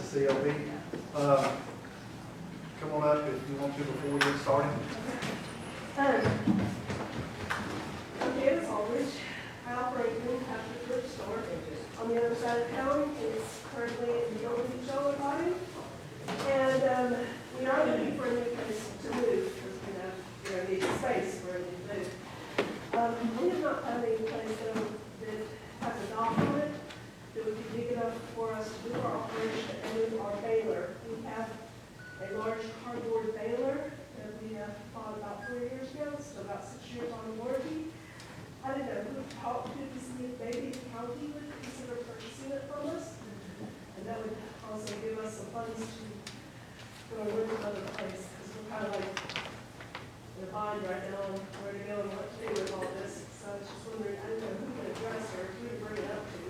CLB. Come on up if you want to before we get started. Okay, as always, I operate one Catholic Church store on the other side of town. It's currently in the CLB Legislative Body. And we are looking for a new place to move because we need space for a new move. We have not found any place that has a dock on it that would be big enough for us to do our operation and move our baler. We have a large cardboard baler that we have bought about 4 years ago, so about 6 years on warranty. I didn't know who to talk to see if maybe the county would consider purchasing it from us. And that would also give us some funds to go and live in another place, because we're kind of like in a bind right now on where to go and what to do with all this. So I was just wondering, I didn't know who could address or who to bring it up to.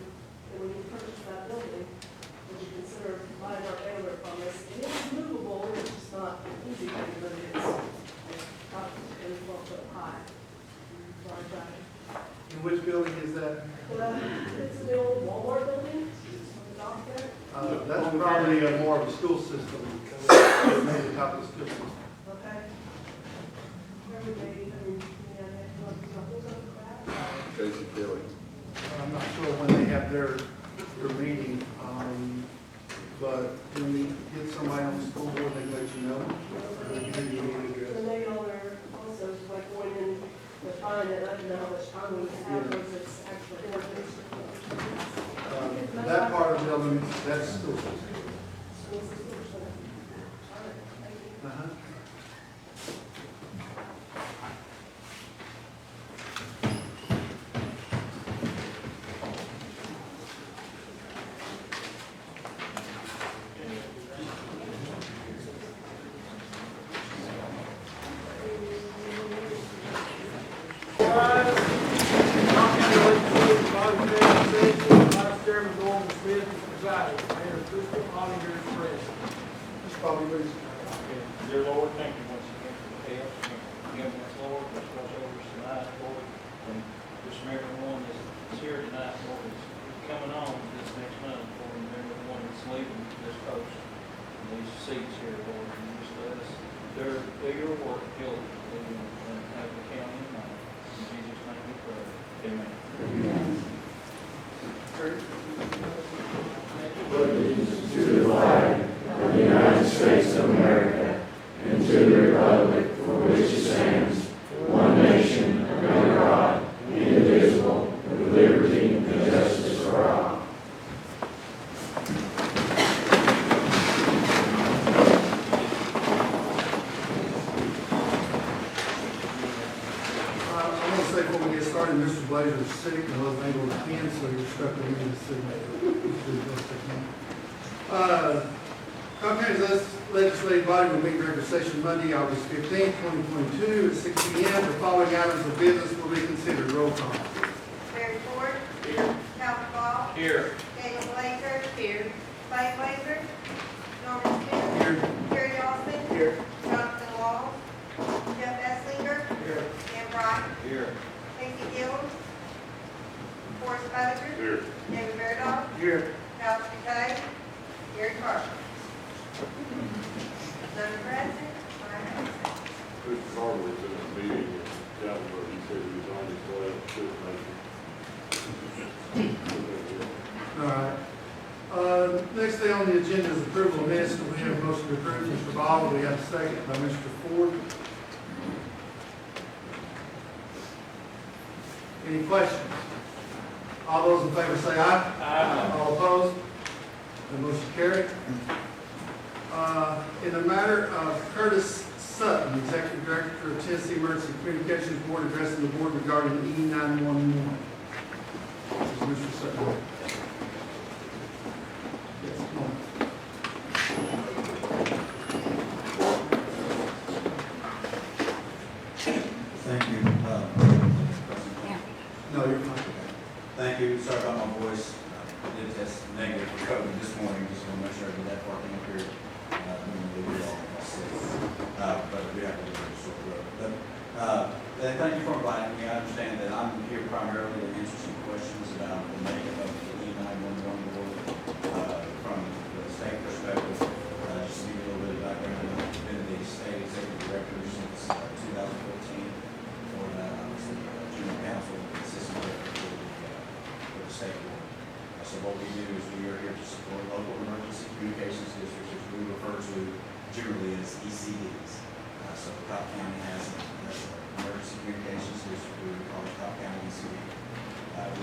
And when you purchase that building, would you consider buying our baler from us? It is movable, it's just not easy, but it is about 12 foot high. Large eye. And which building is that? It's the old Walmart building, it's on the dock there. That's probably more of a school system. Maybe the top of the school system. Okay. Where would they, Casey Kelly. I'm not sure when they have their meeting, but when we get somebody on the school board, they let you know. Or they give you an address. And they all are also like going in to find it, I don't know how much time we have, because it's actually ordinance. That part of the building, that's school system. Uh-huh. Dear Lord, thank you once again for the help. Give us, Lord, which was over us tonight, Lord, and just from everyone that's here tonight, Lord, is coming on this next month, Lord, and everyone that's leaving this coast and these seats here, Lord, and just let us do your work, Hill, and have the county in mind. In Jesus' name we pray. Amen. Allegiance to the flag of the United States of America and to the republic for which it stands, one nation, under God, indivisible, with liberty and justice for all. I want to say before we get started, Mr. Blazer is sick and wasn't able to attend, so you're stuck with me to sit. Cocke County Legislative Body will meet regular session Monday, August 15th, 2022 at 6 p.m. The following items of business will be considered. Roll call. Barry Ford. Here. Calvin Ball. Here. Daniel Blazer. Here. Clay Blazer. Norman Smith. Here. Terry Austin. Here. Jonathan Wall. Jeff Esslinger. Here. Dan Bright. Here. Casey Gill. Forrest Bowser. Here. David Verdoff. Here. Alex McKay. Gary Carter. None present. Five absent. Mr. Carter was in a meeting in Gatlinburg. He said he was on his way to All right. Next thing on the agenda is approval of minutes. We have a motion to approve. Mr. Ball, we have a second by Mr. Ford. Any questions? All those in favor say aye. Aye. All opposed? The motion carried. In the matter of Curtis Sutton, Executive Director of Tennessee Emergency Communications Board, addressing the board regarding E911. This is Mr. Sutton. Yes, come on. Thank you. No, you're fine. Thank you. Sorry about my voice. I did test negative for COVID this morning. Just want to make sure I get that part in here. But we have to do it short road. But thank you for inviting me. I understand that I'm here primarily to answer some questions about the makeup of the E911 board from the state perspective. what we do is we are here to support local emergency communications districts, which we refer to generally as ECDs. So Cocke County has an emergency communications district, we call it Cocke County ECD,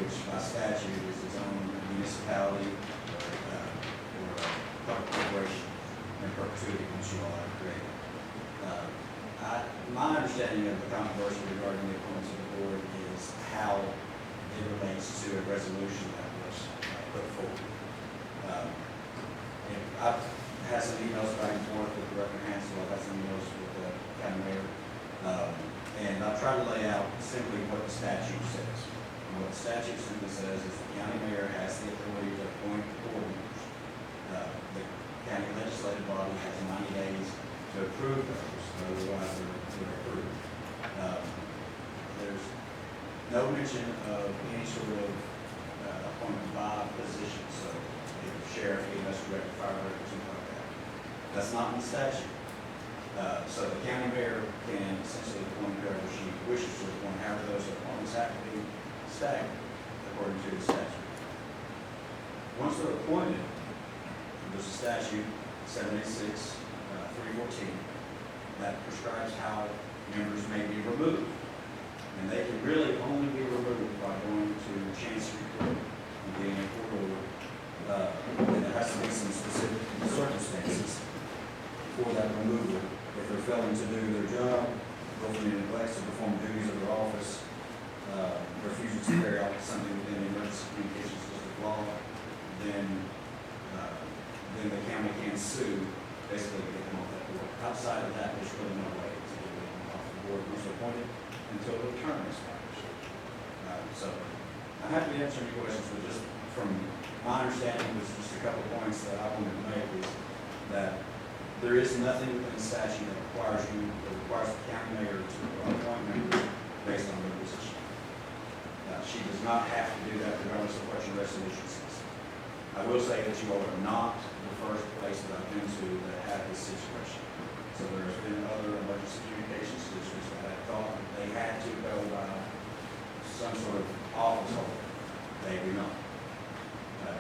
which by statute is its own municipality or public corporation in perpetuity, which you all have created. My understanding of the controversy regarding the appointments of the board is how it relates to a resolution that was put forward. I've had some emails back and forth with Director Hansel, I've had some emails with the county mayor, and I've tried to lay out simply what the statute says. And what the statute simply says is the county mayor has the authority to appoint board members. The county legislative body has 90 days to approve those, otherwise they're approved. There's no mention of any sort of appointment by position, so sheriff, EMS director, fire director, something like that. That's not in the statute. So the county mayor can essentially appoint whoever she wishes to appoint. However, those appointments have to be staggered according to the statute. Once they're appointed, there's a statute, 786, 314, that prescribes how members may be removed. And they can really only be removed by going to Chancery Court and getting a court order. And there has to be some specific circumstances for that removal. If they're failing to do their job, willfully neglects to perform duties of their office, refuses to carry out something within the emergency communications district law, then the county can sue, basically to get them off that board. Outside of that, there's really no way to get them off the board once they're appointed until the term expires. So I'm happy to answer any questions, but just from my understanding, there's just a couple of points that I wanted to make is that there is nothing within the statute that requires the county mayor to appoint members based on their position. She does not have to do that regardless of what your resolution says. I will say that you all are not the first place that I've been to that had this situation. So there's been other emergency communications districts that have thought that they had to go by some sort of office holder. They do not.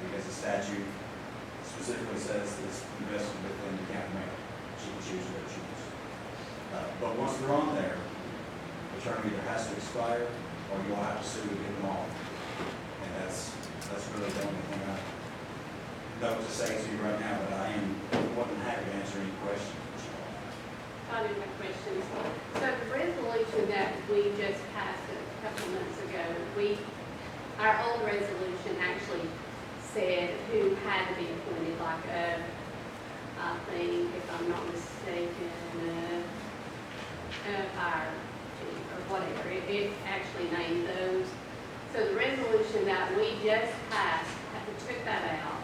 Because the statute specifically says this invested within the county mayor. She can choose what she wants. But once they're on there, the term either has to expire or you'll have to sue to get them off. And that's really the only thing I know to say to you right now, but I am more than happy to answer any questions. I do have questions. So the resolution that we just passed a couple months ago, our old resolution actually said who had to be appointed, like I think, if I'm not mistaken, fire chief or whatever. It actually named those. So the resolution that we just passed, we took that out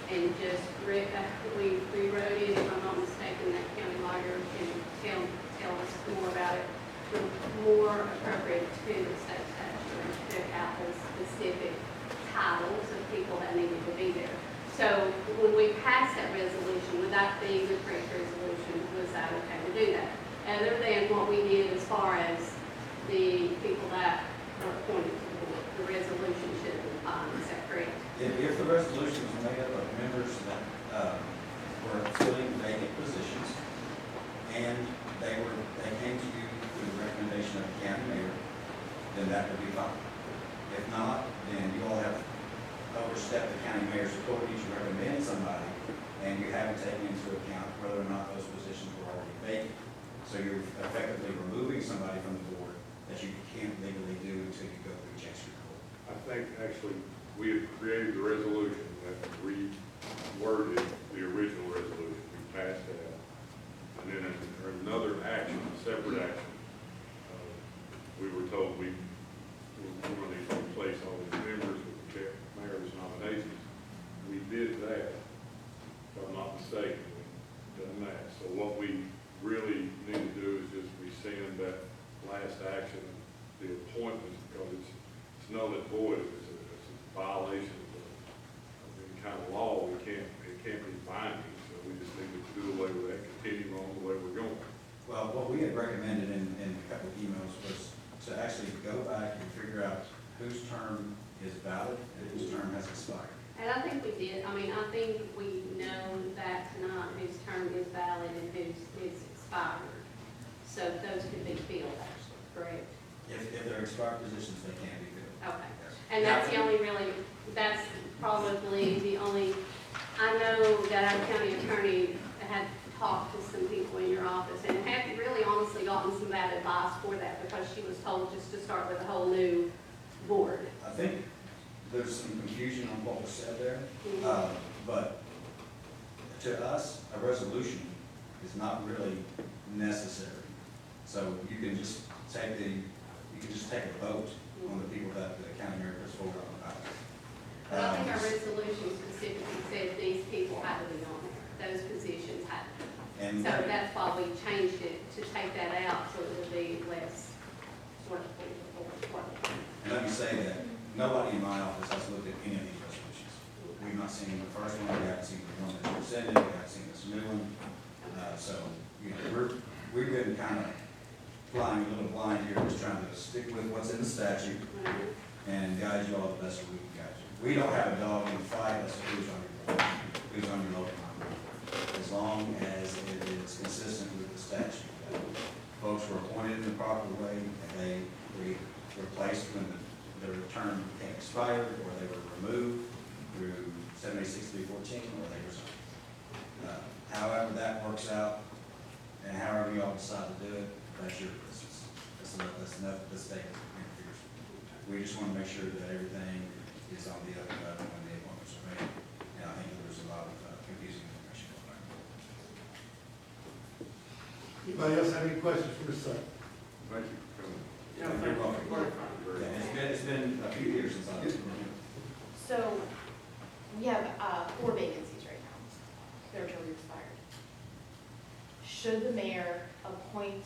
and just we rewrote it. If I'm not mistaken, that county lawyer can tell us more about it. More appropriate to the state statute, and took out the specific titles of people that needed to be there. So when we passed that resolution, would that be the correct resolution? Was that okay to do that? Other than what we did as far as the people that are appointed to the board, the resolution should have been fine. Is that correct? If the resolution was made up of members that were filling vacant positions and they came to you with the recommendation of the county mayor, then that would be fine. If not, then you all have overstepped the county mayor's authority to recommend somebody, and you haven't taken into account whether or not those positions were already vacant. So you're effectively removing somebody from the board that you can't legally do until you go through Chancery Court. I think actually we had created the resolution that reworded the original resolution. We passed that. And then in another action, a separate action, we were told we were going to replace all these members with the mayor's nominations. We did that, if I'm not mistaken, we've done that. So what we really need to do is just rescind that last action, the appointments, because it's null and void. It's a violation of any kind of law. It can't be binding. So we just need to do away with that, continue on the way we're going. Well, what we had recommended in a couple of emails was to actually go back and figure out whose term is valid and whose term has expired. And I think we did, I mean, I think we know that tonight whose term is valid and whose is expired. So those could be filled, actually, correct? If they're expired positions, they can be filled. Okay. Yes. And that's the only really, that's probably the only, I know that our county attorney had talked to some people in your office and had really honestly gotten some bad advice for that because she was told just to start with a whole new board. I think there's some confusion on what was said there, Mhm. but to us, a resolution is not really necessary. So you can just take a vote on the people that the county mayor puts forward on the ballot. But I think our resolution specifically said these people had to be on there, those positions had to be. And So that's why we changed it to take that out so it would be less sort of. And let me say that nobody in my office has looked at any of these resolutions. We've not seen the first one, we haven't seen the one that you presented, we haven't seen this new one. So, you know, we've been kind of flying a little blind here, just trying to stick with what's in the statute and guide you all the best we can guide you. We don't have a dog in the fight as to who's on your board, who's on your local board, as long as it is consistent with the statute. Folks were appointed in the proper way, and they were replaced when their term became expired, or they were removed through 76-314, or they resigned. However that works out, and however you all decide to do it, that's your business. That's enough of the state interferes. We just want to make sure that everything is on the up and up when the appointments are made, and I think there's a lot of confusing information on that. Anybody else have any questions for Ms. Sutton? Thank you for coming. You're welcome. Yeah, it's been a few years since I was here. So, we have 4 vacancies right now. They're totally expired. Should the mayor appoint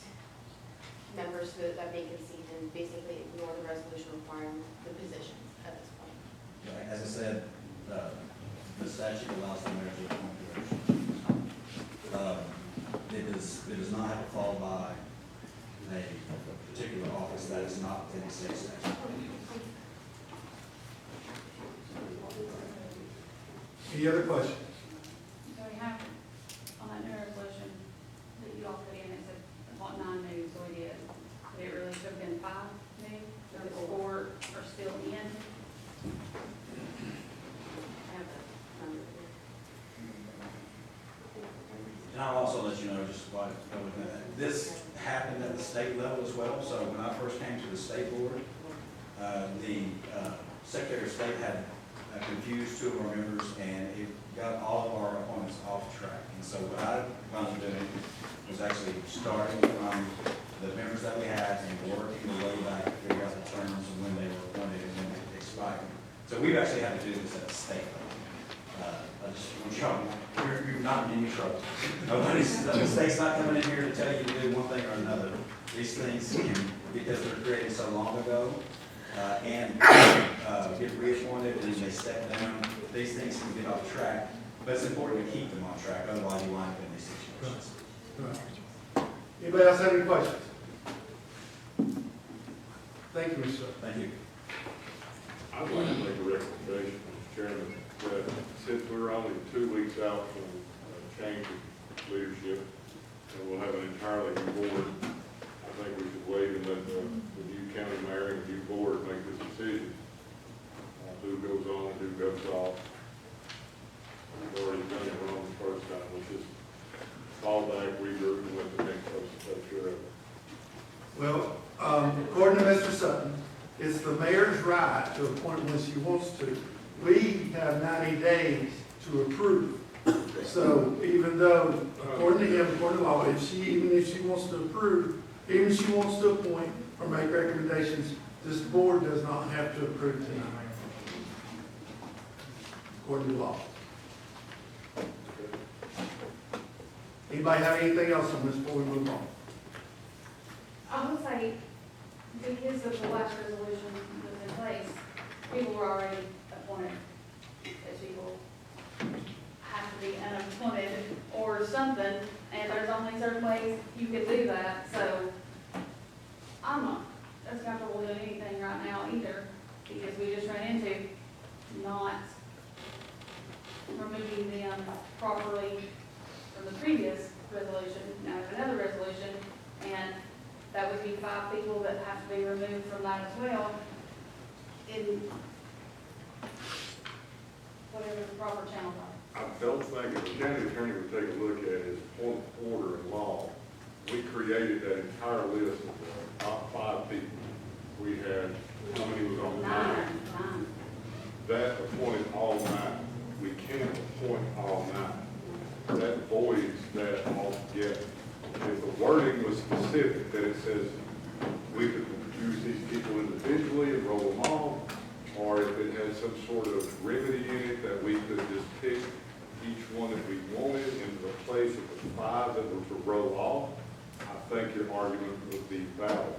members to that vacancy and basically ignore the resolution requiring the positions at this point? Right, as I said, the statute allows the mayor to appoint directors. It does not have to fall by a particular office that is not in the state statute. Any other questions? So we have, on that new resolution that you all put in, it said about 9 new, so we did. But it really should have been 5 new, so the 4 are still in. I have a number here. And I'll also let you know, just while I go with that, this happened at the state level as well. So when I first came to the state board, the Secretary of State had confused 2 of our members, and it got all of our appointments off track. And so what I wound up doing was actually starting from the members that we had and working the way back to figure out the terms and when they were appointed and when they expired. So we've actually had to do this at the state level. I just want y'all, you're not in any trouble. The state's not coming in here to tell you to do one thing or another. These things can, because they're created so long ago, and get reappointed and they step down, these things can get off track. But it's important to keep them on track, otherwise you wind up in these situations. Right. Anybody else have any questions? Thank you, Mr. Sutton. Thank you. I'd like to make a recommendation, Mr. Chairman, that since we're only 2 weeks out from change of leadership, and we'll have an entirely new board, I think we should wait and let the new county mayor and the new board make this decision. Who goes on and who goes off. We've already done it wrong the first time, we just fall back, regroup, and let the next person take care of it. Well, according to Mr. Sutton, it's the mayor's right to appoint when she wants to. We have 90 days to approve. So even though, according to him, according to law, even if she wants to approve, even if she wants to appoint or make recommendations, this board does not have to approve tonight. According to law. Anybody have anything else on this before we move on? I would say, because of the last resolution that was in place, people were already appointed as people have to be unappointed or something, and there's only certain ways you can do that, so I'm not as comfortable doing anything right now either, because we just ran into not properly from the previous resolution, now there's another resolution, and that would be 5 people that have to be removed from that as well, in whatever the proper channels are. I don't think if the county attorney would take a look at his point of order in law, we created that entire list of the top 5 people. We had, how many was on the Nine. That appointed all 9. We can't appoint all 9. That voids that altogether. If the wording was specific, that it says we could choose these people individually and roll them off, or if it had some sort of remedy in it that we could just pick each one that we wanted and replace it with 5 that were to roll off, I think your argument would be valid.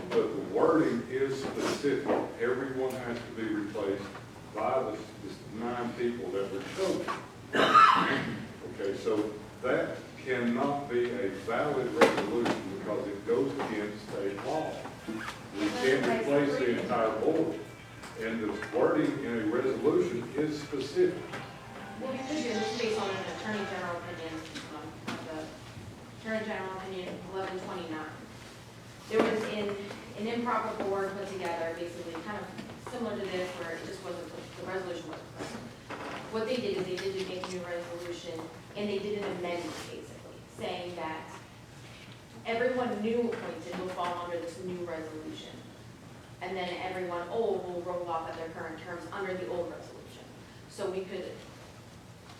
But the wording is specific. Everyone has to be replaced by the 9 people that were chosen. Okay, so that cannot be a valid resolution because it goes against state law. We can't replace the entire board. And the wording in a resolution is specific. Well, we could do this based on an Attorney General opinion, the Attorney General opinion 1129. There was an improper board put together, basically kind of similar to this, where it just wasn't, the resolution wasn't correct. What they did is they did make a new resolution, and they did an amendment, basically, saying that everyone new appointed will fall under this new resolution. And then everyone old will roll off at their current terms under the old resolution. So we could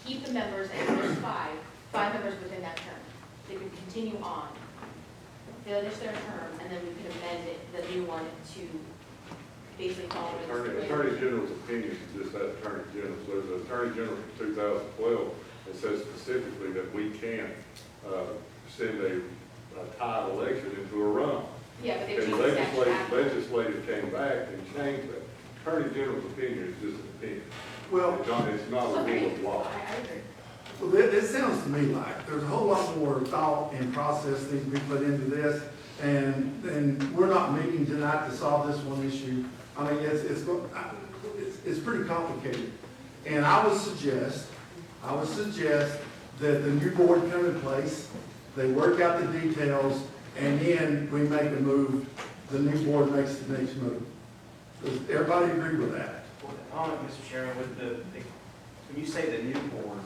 keep the members, and there's 5 members within that term. They could continue on, finish their term, and then we could amend it, the new one, to basically follow this. Attorney General's opinion is just that Attorney General. So there's an Attorney General from 2012 that says specifically that we can't send a tied election into a runoff. Yeah, but they And changed the statute after. legislative came back and changed that. Attorney General's opinion is just an opinion. Well, It's not a rule of law. I agree. well, it sounds to me like there's a whole lot more thought and process needs to be put into this, and we're not meeting tonight to solve this one issue. I mean, it's pretty complicated. And I would suggest that the new board come in place, they work out the details, and then we make a move, the new board makes the next move. Does everybody agree with that? On it, Mr. Chairman, with when you say the new board,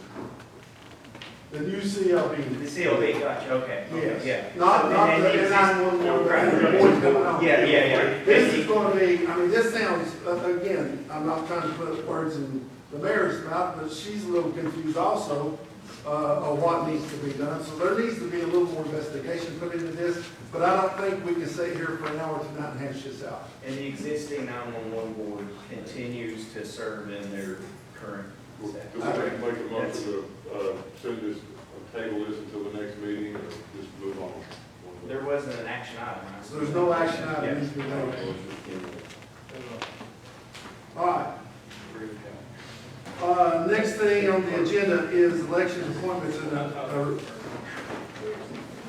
The new CLB. the CLB, gotcha, okay. Yes. Yeah. Not And the the 911, Right, the right. board coming on. Yeah. This is gonna be, I mean, this sounds, again, I'm not trying to put words in the mayor's mouth, but she's a little confused also, of what needs to be done. So there needs to be a little more investigation put into this, but I don't think we can sit here for an hour tonight and hash this out. And the existing 911 board continues to serve in their current Does status. it make a motion to send this, table this until the next meeting, or just move on? There wasn't an action item. right? So there's no action item needs to be taken. All right. Next thing on the agenda is election appointments and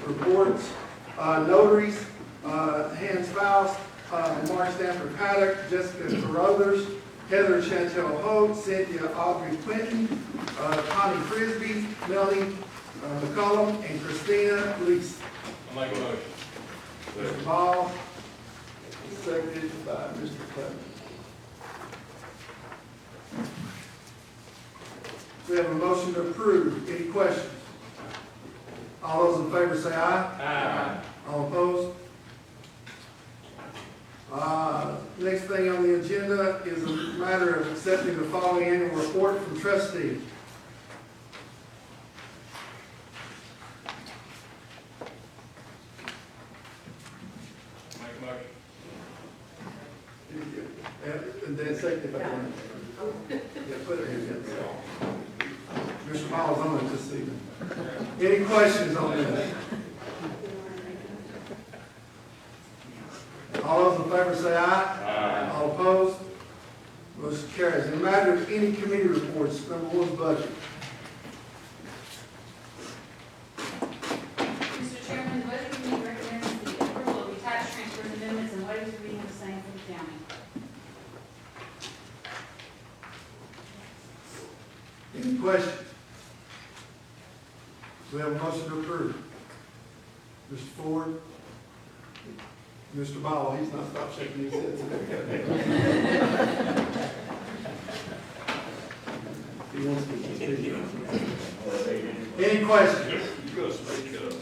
reports. Notaries, Hans Faust, Mark Stanford Paddock, Jessica Carruthers, Heather Chantel Holt, Cynthia Audrey Quinton, Connie Frisbee, Melanie McCollum, and Christina Lees. I'll make a motion. Mr. Ball, seconded by Mr. Clement. We have a motion to approve. Any questions? All those in favor say aye. Aye. All opposed? Next thing on the agenda is a matter of accepting the following annual report from trustees. Make a motion. And then seconded by Glenn. Yeah, put it in. Mr. Miles, on it this evening. Any questions on this? All those in favor say aye. Aye. All opposed? Motion carries. In the matter of any committee reports, number 1 is budget. Mr. Chairman, the Budget Committee recommends the approval of the tax transfers, amendments, and waivers of reading the same for the county. Any questions? we have a motion to approve? Mr. Ford? Mr. Ball, he's not stopped shaking his head today. He wants to speak. Any questions? You go speak up.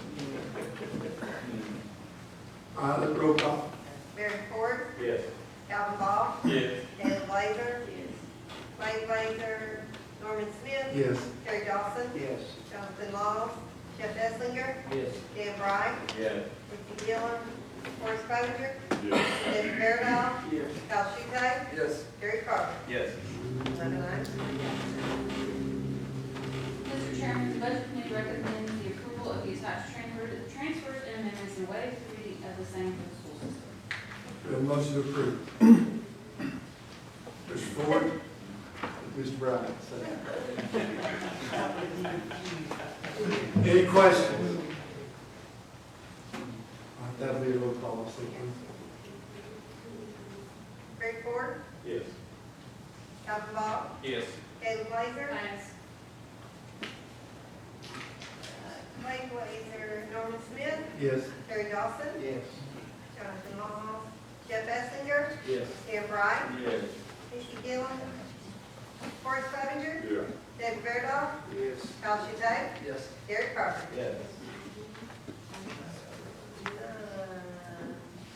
All right, let's roll call. Mary Ford, Yes. Calvin Ball, Yes. Caleb Blazer, Blake Blazer, Norman Smith, Yes. Terry Dawson, Yes. Jonathan Laws, Jeff Esslinger, Yes. Dan Bright, Yes. Ricky Gillen, Forrest Clevenger, Yes. David Fairwell, Yes. Kyle Schulte, Yes. Gary Carter. Yes. 11 ayes. Mr. Chairman, the Budget Committee recommends the approval of the attached transfers and amendments and waive the reading of the same for the school system. We have a motion to approve. Mr. Ford? Mr. Bryant, second. Any questions? All right, that'll be a roll call, I'll say, please. Mary Ford, Yes. Calvin Ball, Yes. Caleb Blazer, Yes. Blake Blazer, Norman Smith, Yes. Terry Dawson, Yes. Jonathan Laws, Jeff Esslinger, Yes. Dan Bright, Yes. Ricky Gillen, Forrest Clevenger, Yeah. David Fairwell, Yes. Kyle Schulte, Yes. Gary Carter. Yes.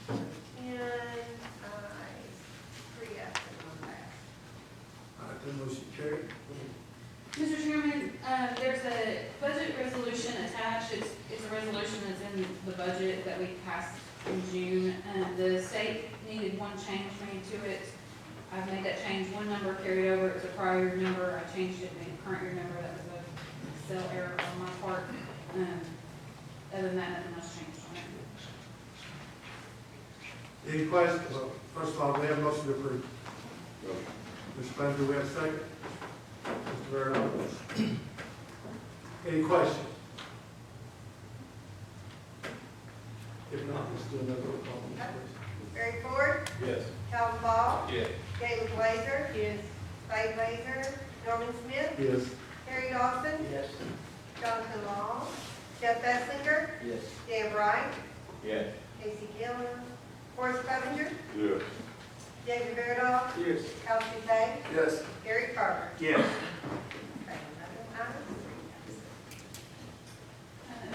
10 ayes, 3 absent, 1 pass. All right, then motion carried. Mr. Chairman, there's a budget resolution attached. It's a resolution that's in the budget that we passed in June. The state needed one change made to it. I've made that change, one number carried over. It's a prior year number. I changed it, made a current year number. That was a cell error on my part. Other than that, nothing else changed on it. Any questions? Well, first of all, we have a motion to approve. No. Mr. Blanford, do we have a second? Mr. Vernon? Any questions? If not, let's do another roll call, please. Mary Ford, Yes. Calvin Ball, Yes. Caleb Blazer, Yes. Blake Blazer, Norman Smith, Yes. Terry Dawson, Yes. Jonathan Laws, Jeff Esslinger, Yes. Dan Bright, Yes. Casey Gillen, Forrest Clevenger, Yes. David Fairwell, Yes. Kyle Schulte, Yes. Gary Carter. Yes. Okay, 11 ayes, 3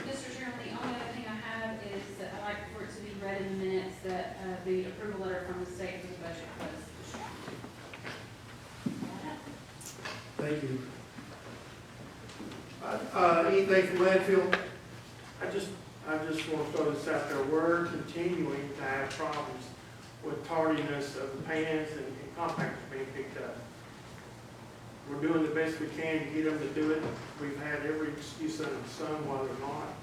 absent. Mr. Chairman, the only other thing I have is that I'd like for it to be read in the minutes that the approval letter from the state for the budget was issued. Thank you. Anything from landfill? I just want to throw this out there. We're continuing to have problems with tardiness of the pans and compactors being picked up. We're doing the best we can to get them to do it. We've had every excuse under the sun while they're not,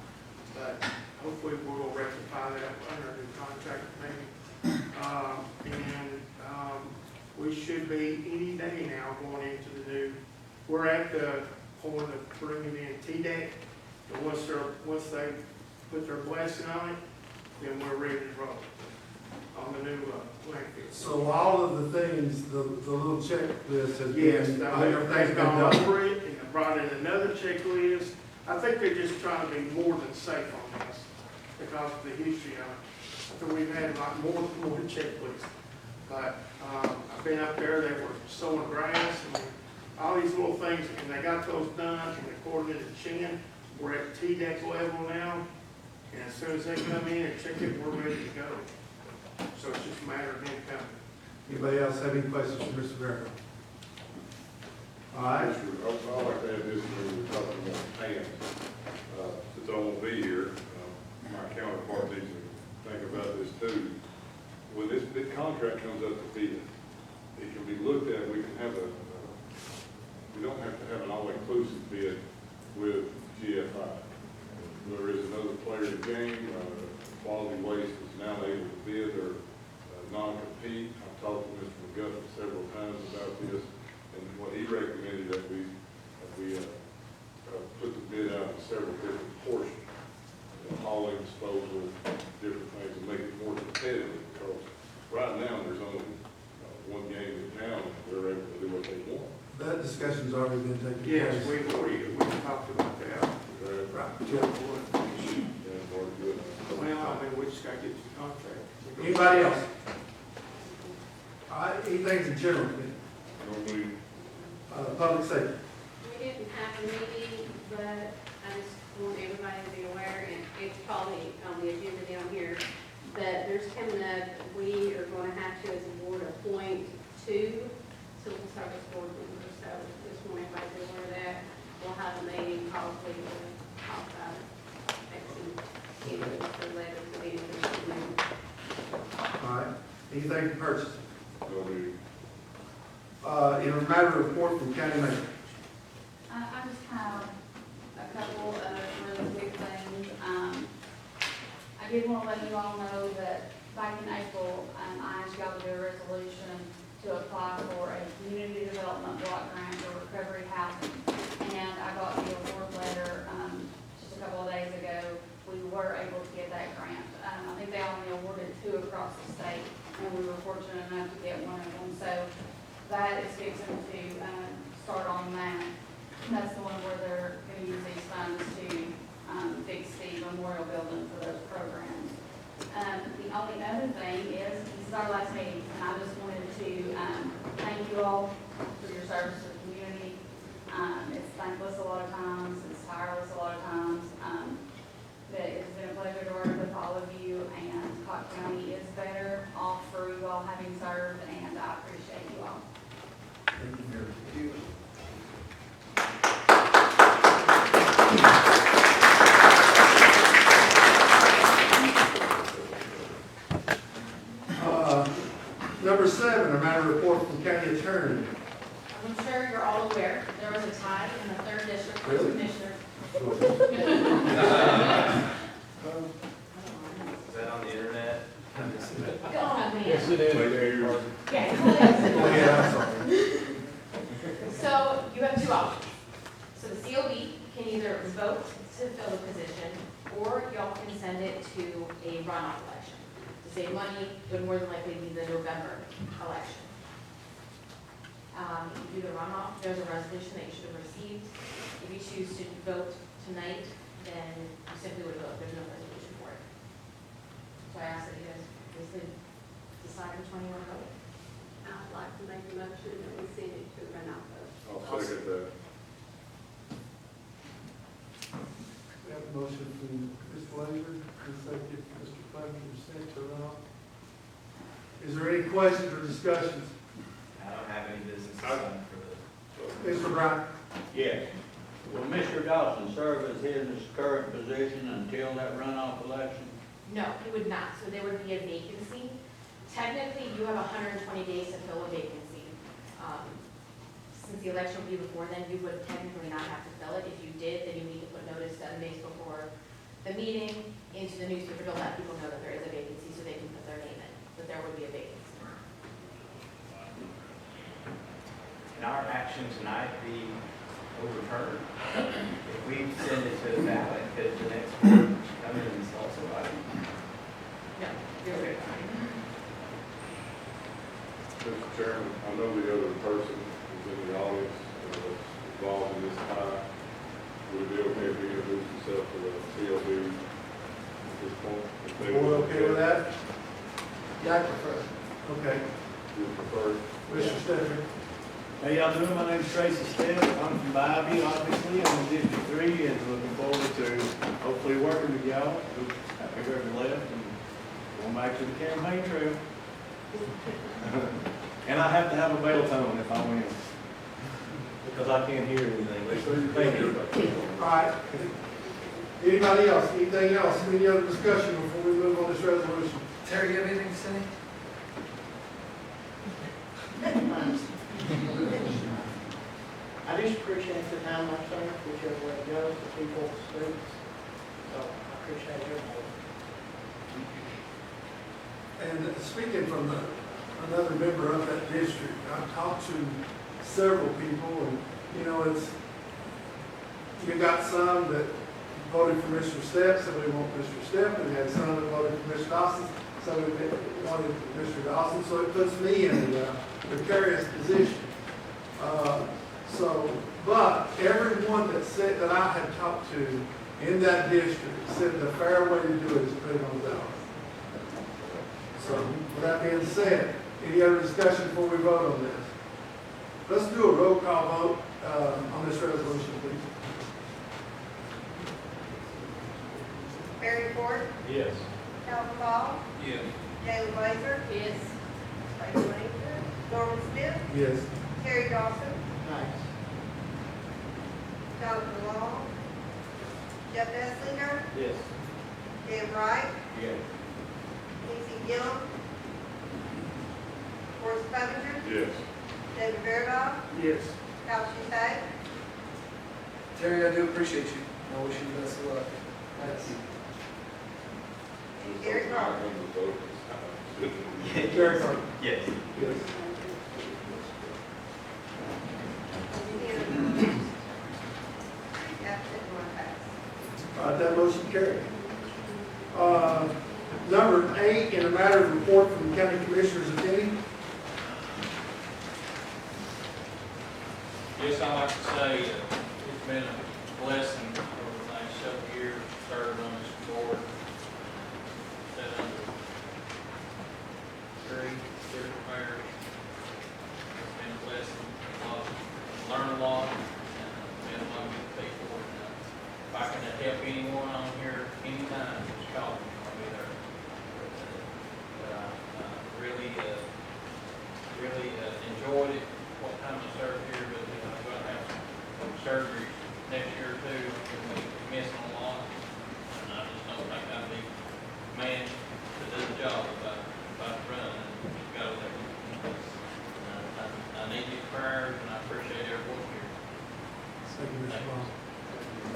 but hopefully we're going to rectify that under a new contract maybe. We should be any day now going into the new, we're at the point of bringing in T-Deck. And once they put their blessing on it, then we're ready to roll on the new landfill. So all of the things, the little checklist has Yes, been, they've everything's been gone done. over it and they brought in another checklist. I think they're just trying to be more than safe on this because of the history of it. So we've had like more checklists. But I've been up there, they were sowing grass and all these little things, and they got those done, and according to the chin, we're at T-Deck level now. And as soon as they come in and check it, we're ready to go. So it's just a matter of them coming. Anybody else have any questions for Mr. Vernon? All right, I'd like to add this when we're talking about pans. Since I won't be here, my counterpart needs to think about this too. When this big contract comes up to bid, it can be looked at, we can have we don't have to have an all-inclusive bid with GFI. There is another player in the game, Quality Waste is now able to bid or non-compete. I've talked to Mr. McGuffin several times about this, and what he recommended that we put the bid out in several different portions, hauling, disposal, different things, and make it more competitive, because right now, there's only one game in town, and they're able to do what they want. that discussion's already been taken place. Yes, we talked about that. Right. Yeah, more good. Well, I mean, we just gotta get the contract. Anybody else? All right, anything in general, then? Normally, Public safety. We didn't have a meeting, but I just want everybody to be aware, and it's probably on the agenda down here, that there's coming up, we are gonna have to, as a board, appoint 2 civil service board members, so just want everybody to be aware of that. We'll have a meeting probably to talk about it, actually, give us the letter to the individual. All right, anything to purchase? normally, In a matter of report from county manager. I just have a couple of really quick things. I did want to let you all know that back in April, I asked y'all to do a resolution to apply for a community development block grant for recovery housing. And I got the award letter, just a couple of days ago. We were able to get that grant. I think they only awarded 2 across the state, and we were fortunate enough to get one of them. So that is fixing to start on that. That's the one where they're going to use these funds to fix the memorial building for those programs. The only other thing is, this is our last meeting, and I just wanted to thank you all for your service to the community. It's thankless a lot of times, it's tireless a lot of times, but it's been a pleasure to work with all of you, and Cocke County is better off for you all having served, and I appreciate you all. Thank you, Mary. Number 7, a matter of report from county attorney. I'm sure you're all aware, there was a tie in the 3rd district for Really? commissioners. Is that on the internet? Go on, man. Yes, it is. Okay. Oh, yeah, I'm sorry. So you have 2 options. So the CLB can either vote to fill the position, or y'all can send it to a runoff election. To save money, it would more than likely be the November election. If you do the runoff, there's a resolution that you should have received. If you choose to vote tonight, then you simply would vote. There's no resolution for it. So I ask that you guys basically decide which one you want to vote. I'd like to make a motion that we send it to runoff vote. I'll second that. We have a motion from Ms. Blazer, and a second from Mr. Clemens, to send to runoff. Is there any questions or discussions? I don't have any business to sign for this. Mr. Brown? Yes. Will Mr. Dawson serve as his current position until that runoff election? No, he would not. So there would be a vacancy. Technically, you have 120 days to fill a vacancy. Since the election will be before then, you would technically not have to fill it. If you did, then you need to put notice 7 days before the meeting into the newspaper to let people know that there is a vacancy so they can put their name in, that there would be a vacancy. Can our action tonight be overturned? If we send it to the ballot, could the next board come in and install somebody? No, you're very fine. Mr. Chairman, I know the other person is in the audience, that's involved in this tie. Would it be okay if he introduced himself to the CLB at this point? If they Board would- okay with that? Yeah, I prefer. Okay. You prefer? Mr. Stephanie? How y'all doing? My name's Tracy Steph. I'm from Bayview, obviously. I'm in District 3 and looking forward to hopefully working with y'all after whoever left and going back to the campaign trail. And I have to have a bell tone if I win, because I can't hear anything. Thank you. All right. Anybody else? Anything else? Any other discussion before we move on this resolution? Terry, you have anything to say? I just appreciate the time I spent, whichever way it goes, the people, the students. So I appreciate your help. And speaking from another member of that district, I've talked to several people, and, you know, you got some that voted for Mr. Stepp, so we want Mr. Stepp, and we had some that voted for Mr. Dawson, so we wanted Mr. Dawson, so it puts me in a precarious position. But everyone that I had talked to in that district said the fair way to do it is put it on the ballot. So, with that being said, any other discussion before we vote on this? Let's do a roll call vote on this resolution, please. Barry Ford, Yes. Calvin Ball, Yes. Gayla Blazer, Yes. Tracy Lancer, Norman Smith, Yes. Terry Dawson, Nice. Jonathan Long, Jeff Essinger, Yes. Dan Wright, Yes. Casey Gillum, Forrest Clevenger, Yes. David Verda, Yes. Al Champagne, Terry, I do appreciate you. I wish you the best of luck. Thanks. and Gary Carter. Gary Carter. Yes. Yes. That motion carried. Number 8, in a matter of report from the county commissioners, if any. Yes, I'd like to say it's been a blessing over the last several years, served on this board. Sat under 3 different mayors. It's been a blessing, learned a lot, and met a lot of good people. And if I can help anyone on here anytime, just call me, I'll be there. But I really enjoyed it, what time I served here, but I'm going to have some surgery next year or two. I'm going to be missing a lot, and I just don't think I'd be man to do the job if I run and go there. I need your prayers, and I appreciate everyone here. Thank you, Mr. Long.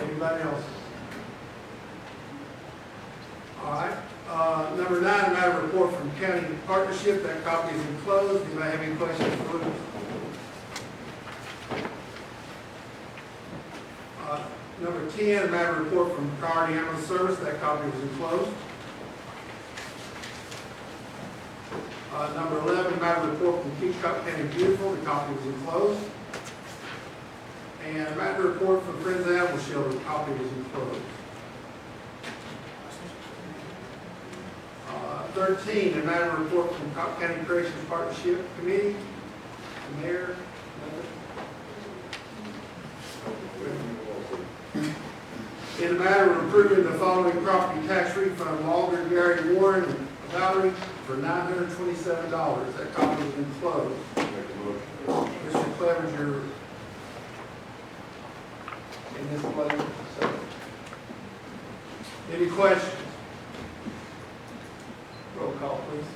Anybody else? All right. Number 9, a matter of report from county partnership. That copy is enclosed. Anybody have any questions for Lucas? Number 10, a matter of report from Priority Ambulance Service. That copy was enclosed. Number 11, a matter of report from Cocke County Beautiful. The copy was enclosed. And a matter of report from Friends of Animal Shelter. The copy was enclosed. 13, a matter of report from Cocke County Corrections Partnership Committee. The mayor. In a matter of approving the following property tax refund, Walter, Gary, Warren, and Valerie for $927. That copy was enclosed. Make a motion. Mr. Clevenger in this place. So, any questions? Roll call, please.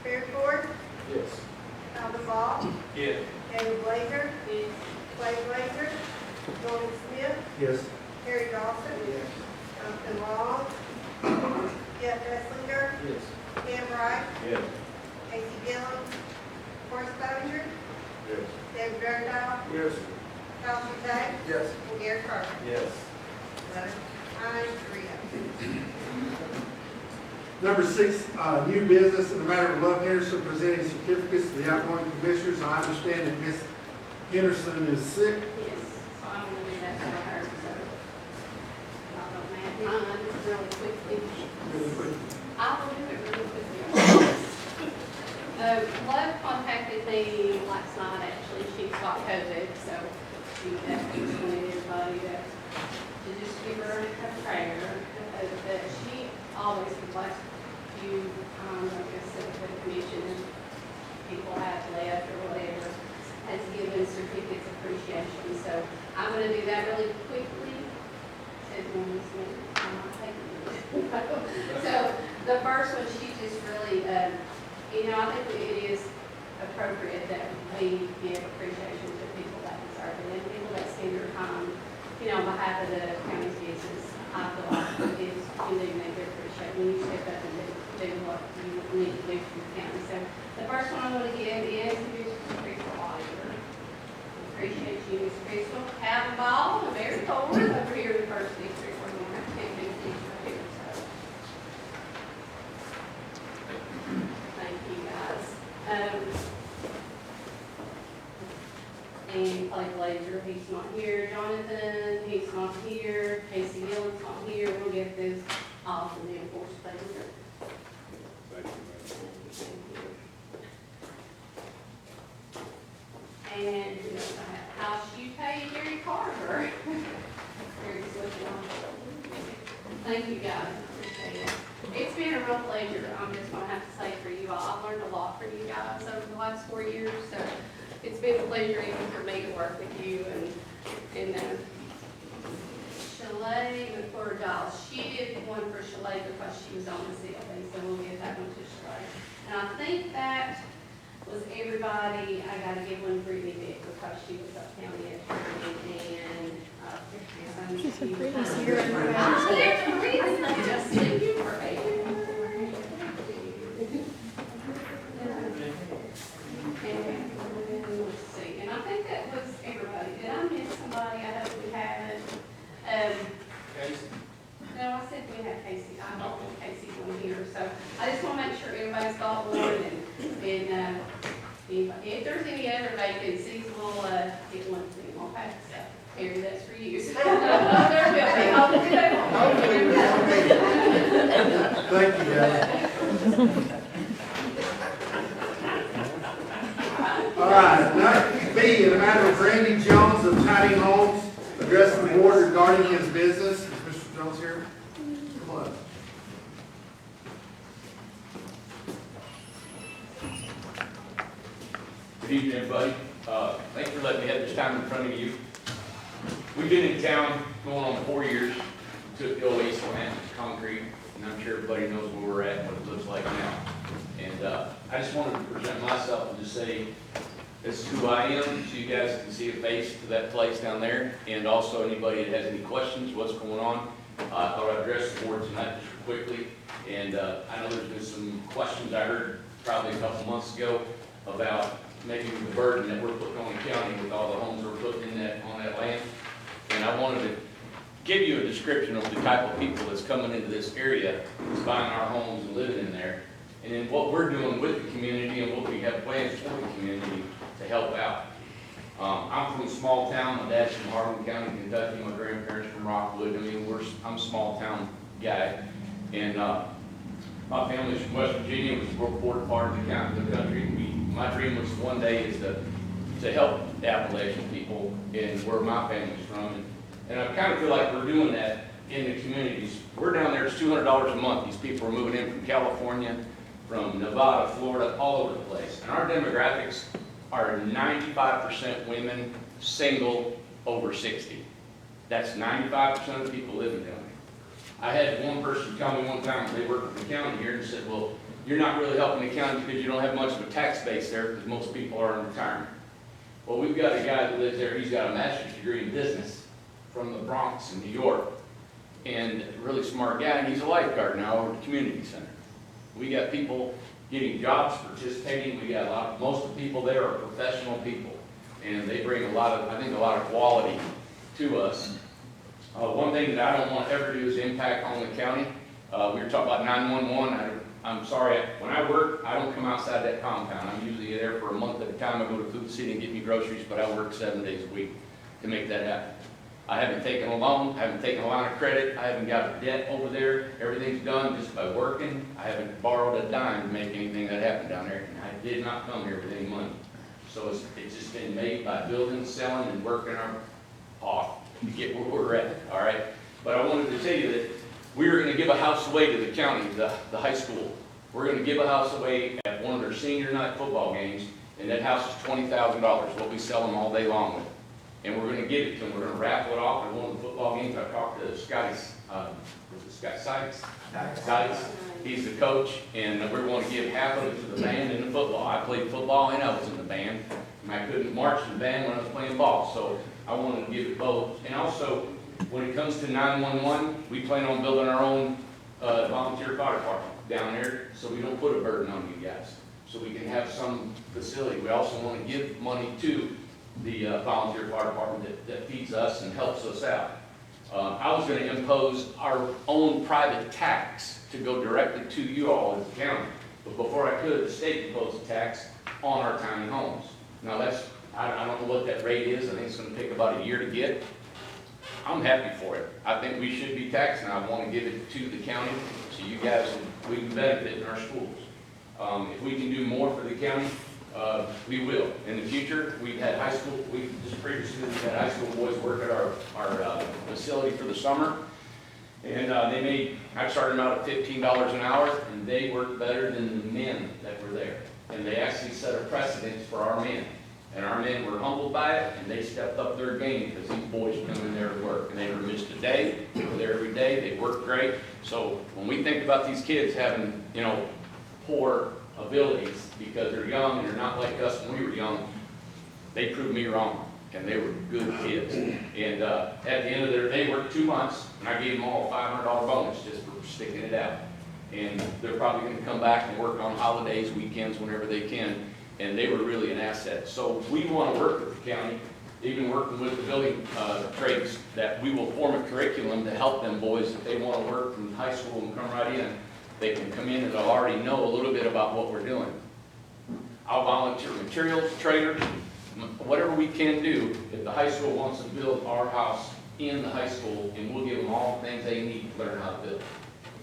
Barry Ford, Yes. Calvin Ball, Yes. David Blazer, Yes. Clay Blazer, Norman Smith, Yes. Terry Dawson, Jonathan Long, Jeff Essinger, Yes. Dan Wright, Yes. Casey Gillum, Forrest Clevenger, Yes. David Verda, Yes. Al Champagne, Yes. and Gary Carter. Yes. 11-3. Number 6, new business in the matter of Love Henderson presenting certificates to the outgoing commissioners. I understand that Ms. Henderson is sick. Yes, so I'm gonna do that for her, so. I don't have mine really quickly. Really quick. I will do it really quickly. Love contacted me last night, actually, she's got COVID, so she definitely wanted everybody to just give her a prayer. That she always, the last few times, I guess, that the commission and people have left or whatever, has given certificates of appreciation. So I'm gonna do that really quickly. Says Norman Smith, I'm not taking it. So the first one, she just really, I think it is appropriate that we give appreciation to people that deserve it and people that spend their time, on behalf of the county's business. I feel like it is, you do make it appreciated when you step up and do what you need to do for the county. So the first one I'm going to give is Ms. Crystal Oliver. Appreciate you, Ms. Crystal. Calvin Ball, and Barry Ford over here in the first district. We're going to have to take these things right here. So thank you, guys. and Clay Blazer, he's not here. Jonathan, he's not here. Casey Gillen's not here. We'll get this off and then, of course, they will. Thank you, And we also have House UK, Gary Carver. Gary's looking on. Thank you, guys. I appreciate it. It's been a real pleasure, I'm just gonna have to say for you all. I've learned a lot from you guys over the last 4 years, so it's been a pleasure even for me to work with you and Shalay before Giles. She did one for Shalay because she was on the CLB, so we'll get that one to Shalay. And I think that was everybody. I gotta give one to Brittany Vick because she was up county attorney and, she's a pretty just thank you for making her. And let's see, and I think that was everybody. Did I miss somebody? I hope we haven't. No, I said we had Casey. I don't think Casey's one here, so I just want to make sure everybody's got one and if there's any other vacancies, we'll get one to them. Okay, so Terry, that's for you. Thank you, guys. All right, now, B, in the matter of Randy Jones of Tiny Homes, addressing the board regarding his business. Is Mr. Jones here? Come on. Good evening, everybody. Thanks for letting me have this time in front of you. We've been in town going on 4 years. We took the old Ace plant, concrete, and I'm sure everybody knows where we're at and what it looks like now. And I just wanted to present myself and just say this is who I am, so you guys can see a face to that place down there. And also anybody that has any questions, what's going on. I thought I'd address the board tonight just quickly. And I know there's been some questions I heard probably a couple months ago about maybe the burden that we're putting on the county with all the homes we're putting in on that land. And I wanted to give you a description of the type of people that's coming into this area, that's buying our homes and living in there, and then what we're doing with the community and what we have plans for the community to help out. I'm from a small town. My dad's from Harlan County, Kentucky. My grandparents from Rockwood. I mean, I'm a small town guy. And my family's from West Virginia, which is a real important part of the country. My dream was one day is to help the Appalachian people and where my family's from. And I kind of feel like we're doing that in the communities. We're down there, it's $200 a month. These people are moving in from California, from Nevada, Florida, all over the place. And our demographics are 95% women, single, over 60. That's 95% of the people living down there. I had one person tell me one time they worked for the county here and said, well, you're not really helping the county because you don't have much of a tax base there because most people are in retirement. Well, we've got a guy that lives there, he's got a master's degree in business from the Bronx in New York. And a really smart guy, and he's a lifeguard now over at the community center. We got people getting jobs, participating. We got most of the people there are professional people. And they bring a lot of quality to us. One thing that I don't want to ever do is impact on the county. We were talking about 911. I'm sorry, when I work, I don't come outside that compound. I'm usually there for a month at a time. I go to Food City and get me groceries, but I work 7 days a week to make that happen. I haven't taken a loan, I haven't taken a line of credit, I haven't got a debt over there. Everything's done just by working. I haven't borrowed a dime to make anything that happened down there, and I did not come here with any money. So it's just been made by building, selling, and working our off to get where we're at, all right? But I wanted to tell you that we're going to give a house away to the county, the high school. We're going to give a house away at one of their senior night football games, and that house is $20,000. We'll be selling all day long with it. And we're going to give it to them. We're going to raffle it off at one of the football games. I talked to Scotty, was it Scott Sykes? Sykes. He's the coach, and we're going to give half of it to the band and the football. I played football and I was in the band, and I couldn't march in the band when I was playing ball, so I wanted to give it both. And also, when it comes to 911, we plan on building our own volunteer fire department down there, so we don't put a burden on you guys, so we can have some facility. We also want to give money to the volunteer fire department that feeds us and helps us out. I was going to impose our own private tax to go directly to you all as a county, but before I could, the state imposed a tax on our tiny homes. Now that's I don't know what that rate is, I think it's gonna take about a year to get. I'm happy for it. I think we should be taxing, I wanna give it to the county, so you guys, we can benefit in our schools. If we can do more for the county, we will. In the future, we've had high school, just previously, we've had high school boys work at our facility for the summer. And I started them out at $15 an hour, and they worked better than the men that were there. And they actually set a precedence for our men. And our men were humbled by it, and they stepped up their game because these boys come in there to work. And they never missed a day, they were there every day, they worked great. So when we think about these kids having, poor abilities because they're young and they're not like us when we were young, they proved me wrong. And they were good kids. And at the end of their day, worked 2 months, and I gave them all a $500 bonus just for sticking it out. And they're probably going to come back and work on holidays, weekends, whenever they can. And they were really an asset. So we want to work with the county, even working with the building trades, that we will form a curriculum to help them boys if they want to work from high school and come right in. They can come in and they'll already know a little bit about what we're doing. I'll volunteer materials, traders, whatever we can do. If the high school wants to build our house in the high school, and we'll give them all the things they need to learn how to build.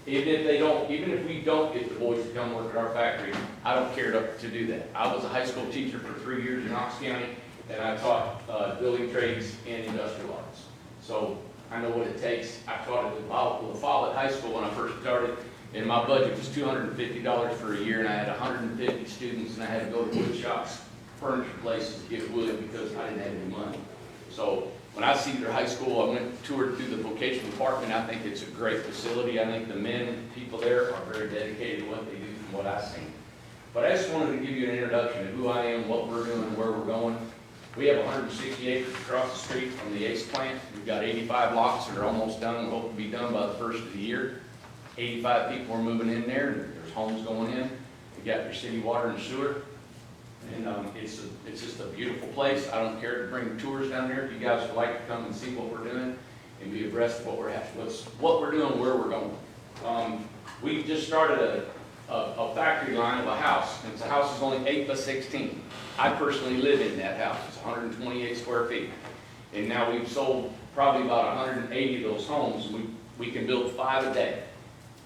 Even if we don't get the boys to come work at our factory, I don't care to do that. I was a high school teacher for 3 years in Knox County, and I taught building trades and industrial arts. So I know what it takes. I taught at the Follett High School when I first started, and my budget was $250 for a year, and I had 150 students, and I had to go to wood shops, furniture places to get wood because I didn't have any money. So when I see their high school, I toured through the vocational department. I think it's a great facility. I think the men and people there are very dedicated to what they do from what I've seen. But I just wanted to give you an introduction to who I am, what we're doing, where we're going. We have 160 acres across the street from the ACE plant. We've got 85 lots that are almost done. We hope to be done by the first of the year. 85 people are moving in there, and there's homes going in. We got your city water and sewer. And it's just a beautiful place. I don't care to bring tours down there if you guys would like to come and see what we're doing and be abreast of what we're doing, where we're going. We just started a factory line of a house, and the house is only 8 by 16. I personally live in that house. It's 128 square feet. And now we've sold probably about 180 of those homes. We can build 5 a day.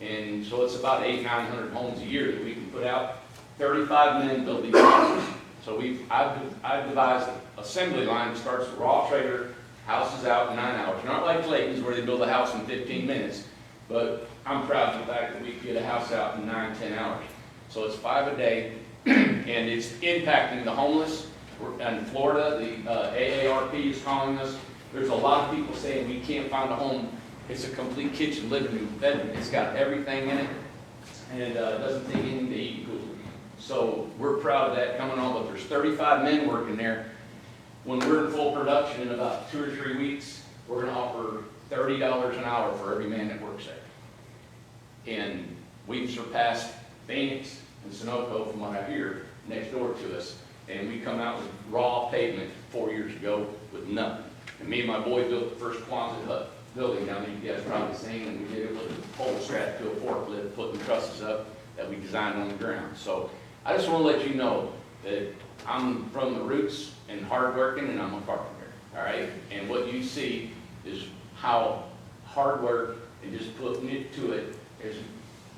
And so it's about 800-900 homes a year that we can put out. 35 men build these houses. So I've devised an assembly line that starts the raw trailer, houses out in 9 hours. Not like Clayton's where they build a house in 15 minutes, but I'm proud of the fact that we can get a house out in 9-10 hours. So it's 5 a day, and it's impacting the homeless. In Florida, the AARP is calling us. There's a lot of people saying we can't find a home. It's a complete kitchen, living room, bedroom. It's got everything in it, and it doesn't take anything to eat. So we're proud of that coming on, but there's 35 men working there. When we're in full production in about 2 or 3 weeks, we're going to offer $30 an hour for every man that works there. And we've surpassed Phoenix and Sunoco, from what I hear, next door to us. And we come out with raw pavement 4 years ago with nothing. And me and my boy built the first Quonset hut building down there, you guys probably seen, and we did it with a pole strapped to a forklift, putting trusses up that we designed on the ground. So I just want to let you know that I'm from the roots and hardworking, and I'm a carpenter, all right? And what you see is how hard work and just putting it to it has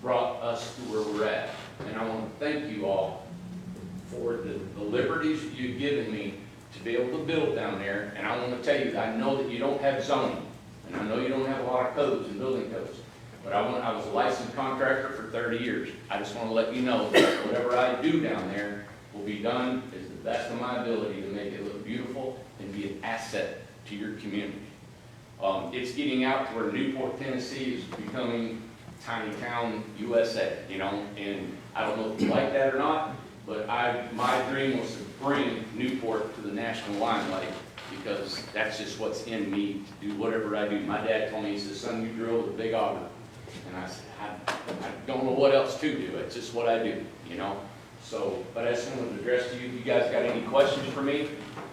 brought us to where we're at. And I want to thank you all for the liberties that you've given me to be able to build down there. And I want to tell you that I know that you don't have zoning, and I know you don't have a lot of codes and building codes. But I was a licensed contractor for 30 years. I just want to let you know that whatever I do down there will be done as the best of my ability to make it look beautiful and be an asset to your community. It's getting out to where Newport, Tennessee is becoming tiny town USA, and I don't know if you like that or not, but my dream was to bring Newport to the national limelight, because that's just what's in me to do whatever I do. My dad told me, he said, son, you drill with a big auger. And I said, I don't know what else to do. It's just what I do, So, but I just wanted to address to you. If you guys got any questions for me,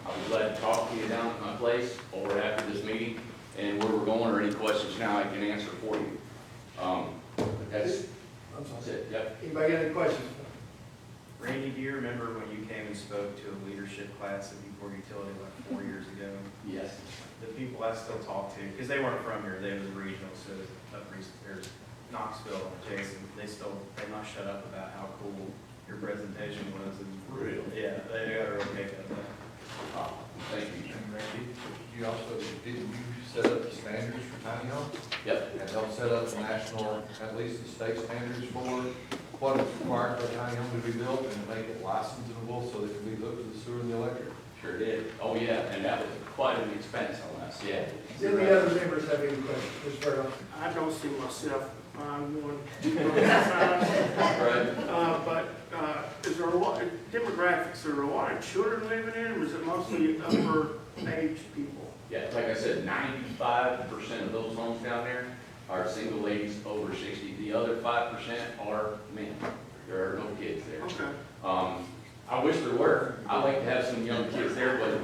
I'll be glad to talk to you down at my place or after this meeting, and where we're going, or any questions now I can answer for you. But that's it. Yep. Anybody got any questions? Randy, do you remember when you came and spoke to a leadership class at Newport Utility like 4 years ago? Yes. The people I still talk to, because they weren't from here, they was regional, so there's Knoxville, Jason, they not shut up about how cool your presentation was. And Really? Yeah, they got a real kick out of that. Thank you. And Randy, you also, didn't you set up the standards for tiny homes? Yep. And help set up the national, at least the state standards for what is required for a tiny home to be built and make it licensable so that it can be hooked to the sewer and the electric? Sure did. Oh, yeah, and that was quite an expense on us, yeah. Does any other members have any questions? Mr. Burrow? I don't see myself on one. Right. But is there a lot, demographics, are there a lot of children living in, or is it mostly upper age people? Yeah, like I said, 95% of those homes down there are single ladies over 60. The other 5% are men. There are no kids there. Okay. I wish there were. I like to have some young kids there, but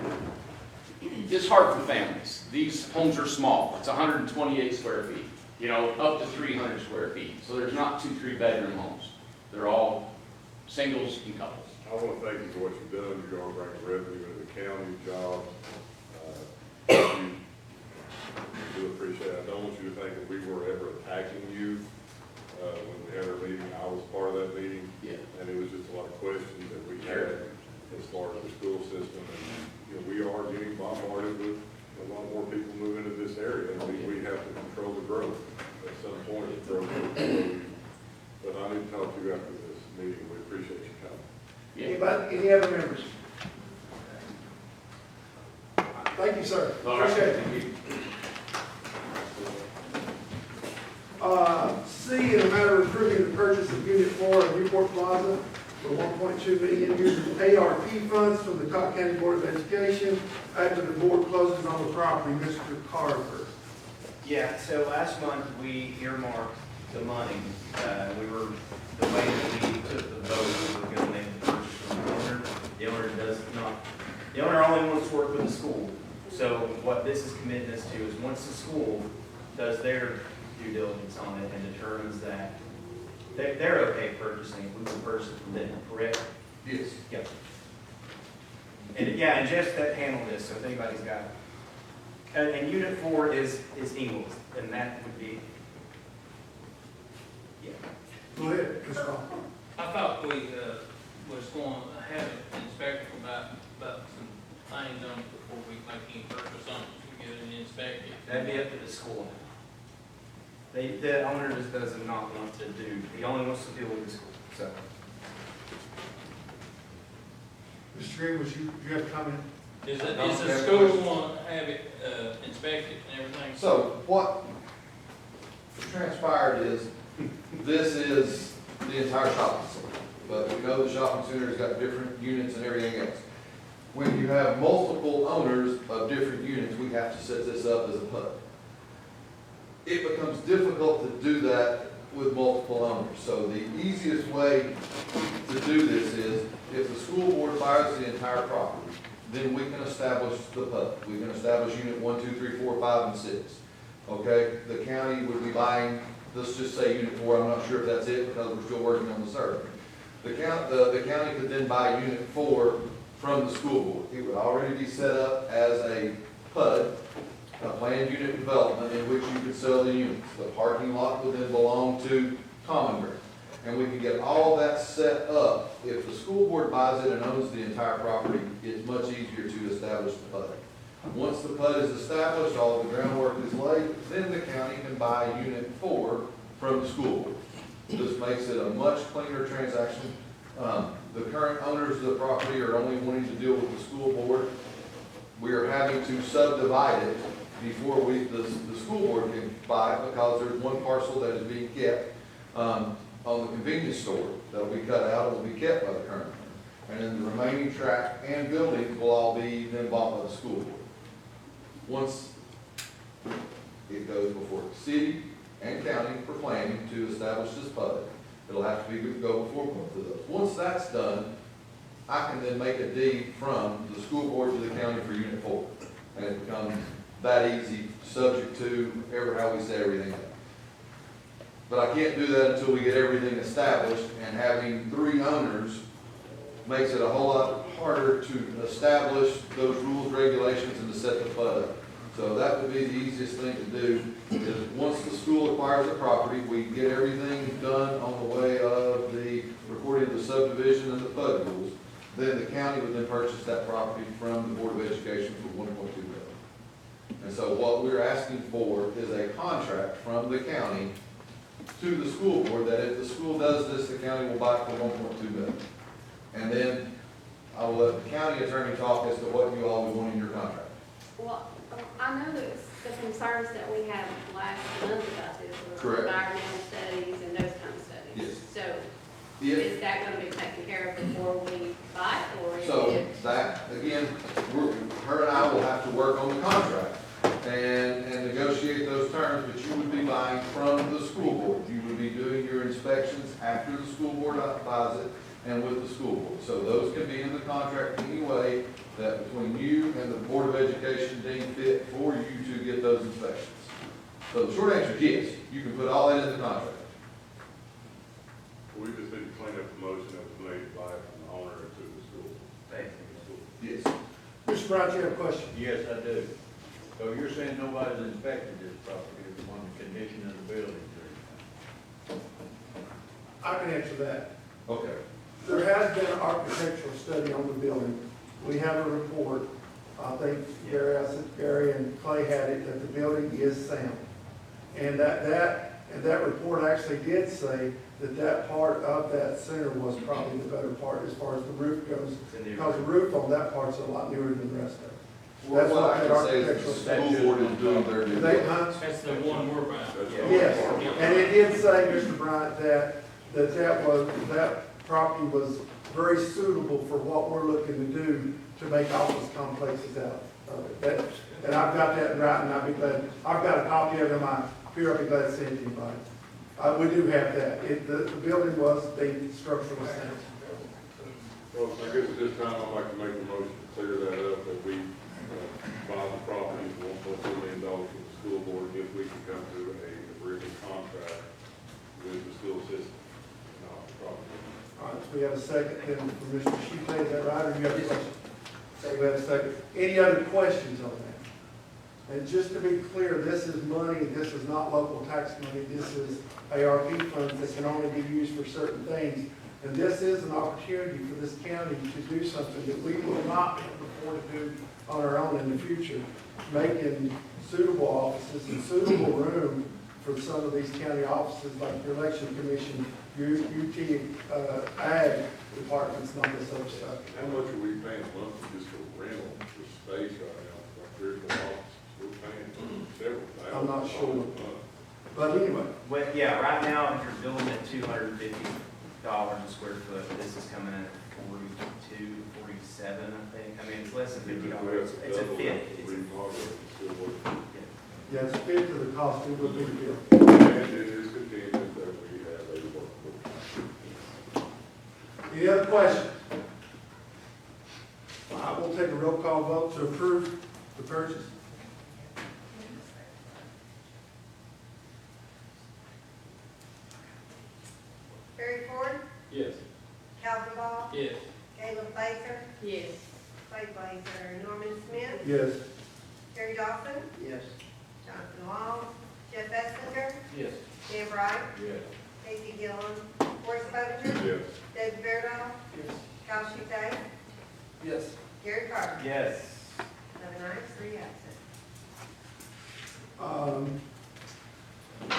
it's hard for families. These homes are small. It's 128 square feet, you know, up to 300 square feet. So there's not 2, 3-bedroom homes. They're all singles and couples. I want to thank you for what you've done. You're going to bring revenue to the county, jobs. I do appreciate it. I don't want you to think that we were ever attacking you. When we had our meeting, I was part of that meeting. Yeah. And it was just a lot of questions that we had as far as the school system. And, you know, we are getting bombarded with a lot more people moving into this area. And we have to control the growth. At some point, the growth will grow. But I need to talk to you after this meeting. We appreciate you coming. Anybody, any other members? Thank you, sir. All right. Appreciate it. Thank you. C, in the matter of approving the purchase of Unit 4 of Newport Plaza for $1.2 million using ARP funds from the Cocke County Board of Education after the board closes on the property. Mr. Carver. Yeah, so last month we earmarked the money. The way that we took the vote, we were going to make the purchase from the owner. The owner only wants to work with the school. So what this is committing us to is once the school does their due diligence on it and determines that they're okay purchasing it, we will purchase it from them, correct? Yes. Yep. And Jeff that handled this, so if anybody's got it. And Unit 4 is Eagles, and that would be, yeah. Go ahead, Mr. Hall. I thought we was going to have an inspector about some things on it before we make any purchase on it, to get it inspected. That'd be up to the school. The owner just does not want to do, he only wants to deal with the school, so. Mr. Green, do you have a comment? Is the school want to have it inspected and everything? So what transpired is, this is the entire shopping center. But we know the shopping center has got different units and everything else. When you have multiple owners of different units, we have to set this up as a PUD. It becomes difficult to do that with multiple owners. So the easiest way to do this is, if the school board buys the entire property, then we can establish the PUD. We can establish unit 1, 2, 3, 4, 5, and 6. Okay, the county would be buying, let's just say unit 4, I'm not sure if that's it because we're still working on the survey. The county could then buy unit 4 from the school board. It would already be set up as a PUD, a planned unit development in which you could sell the units. The parking lot would then belong to Common Ground. And we can get all that set up. If the school board buys it and owns the entire property, it's much easier to establish the PUD. Once the PUD is established, all the groundwork is laid, then the county can buy unit 4 from the school board. This makes it a much cleaner transaction. The current owners of the property are only wanting to deal with the school board. We are having to subdivide it before the school board can buy it, because there's one parcel that is being kept on the convenience store that will be cut out and will be kept by the current owner. And then the remaining tract and buildings will all be then bought by the school board. Once it goes before the city and county for planning to establish this PUD, it'll have to go before both of those. Once that's done, I can then make a deed from the school board to the county for unit 4. And it becomes that easy, subject to how we set everything up. But I can't do that until we get everything established, and having 3 owners makes it a whole lot harder to establish those rules, regulations, and to set the PUD up. So that would be the easiest thing to do, is once the school acquires the property, we get everything done on the way of the recording of the subdivision and the PUD rules. Then the county would then purchase that property from the Board of Education for $1.2 million. And so what we're asking for is a contract from the county to the school board, that if the school does this, the county will buy it for $1.2 million. And then I will let the county attorney talk as to what you all would want in your contract. Well, I know that the concerns that we had last month about this were Correct. environmental studies and those kind of studies. Yes. So If- is that gonna be taken care of before we buy it, or is So it? that, again, her and I will have to work on the contract and negotiate those terms, but you would be buying from the school board. You would be doing your inspections after the school board buys it and with the school board. So those can be in the contract anyway, that between you and the Board of Education deem fit for you to get those inspections. So the short answer is yes, you can put all that in the contract. We just need to clean up the motion that was made by the owner to the school. Thank you. Yes. Mr. Bryant, you have a question? Yes, I do. So you're saying nobody's inspected this property on the condition of the building? I can answer that. Okay. There has been an architectural study on the building. We have a report. I think Gary and Clay had it, that the building is sound. And that report actually did say that part of that center was probably the better part as far as the roof goes. Because the roof on that part's a lot newer than the rest of it. That's What what I that can say is architectural the study. school board is doing their due They, diligence. That's the one we're buying. Yes, and it did say, Mr. Bryant, that property was very suitable for what we're looking to do to make office complexes out of it. And I've got that in writing, I'll be glad, I've got a copy of it in my, here, I'll be glad to send it to anybody. We do have that. The building was the structural sound. Well, I guess at this time, I'd like to make a motion to clear that up, that we buy the property for $1.2 million from the school board, if we can come to a written contract with the school system. All right, so we have a second, then from Mr. Shute, is that right, or you have a question? So we have a second. Any other questions on that? And just to be clear, this is money, this is not local tax money, this is ARP funds that can only be used for certain things. And this is an opportunity for this county to do something that we will not be able to afford to do on our own in the future, making suitable offices and suitable room for some of these county offices, like your election commission, your UT ag departments, and all this other stuff. How much are we paying monthly just for rental, for space right now, like 3 or 4 offices? We're paying several thousand. I'm not sure. a month. But anyway, Well, yeah, right now, if you're building at $250 a square foot, this is coming in at 42, 47, I think. I mean, it's less than $50. It's a fifth. yeah, it's fit to the cost, it would be built. And it is contingent that we have a workforce. Any other questions? I will take a roll call vote to approve the purchase. Barry Ford, Yes. Calvin Ball, Yes. Caleb Baker, Yes. Clay Blazer, Norman Smith, Yes. Terry Dawson, Yes. Jonathan Long, Jeff Essinger, Yes. Dan Wright, Yes. Casey Gillen, Forrest Butler, Yes. David Fairdown, Yes. Kyle Schutz, Yes. Gary Carter. Yes. 7 ayes, 3 absent.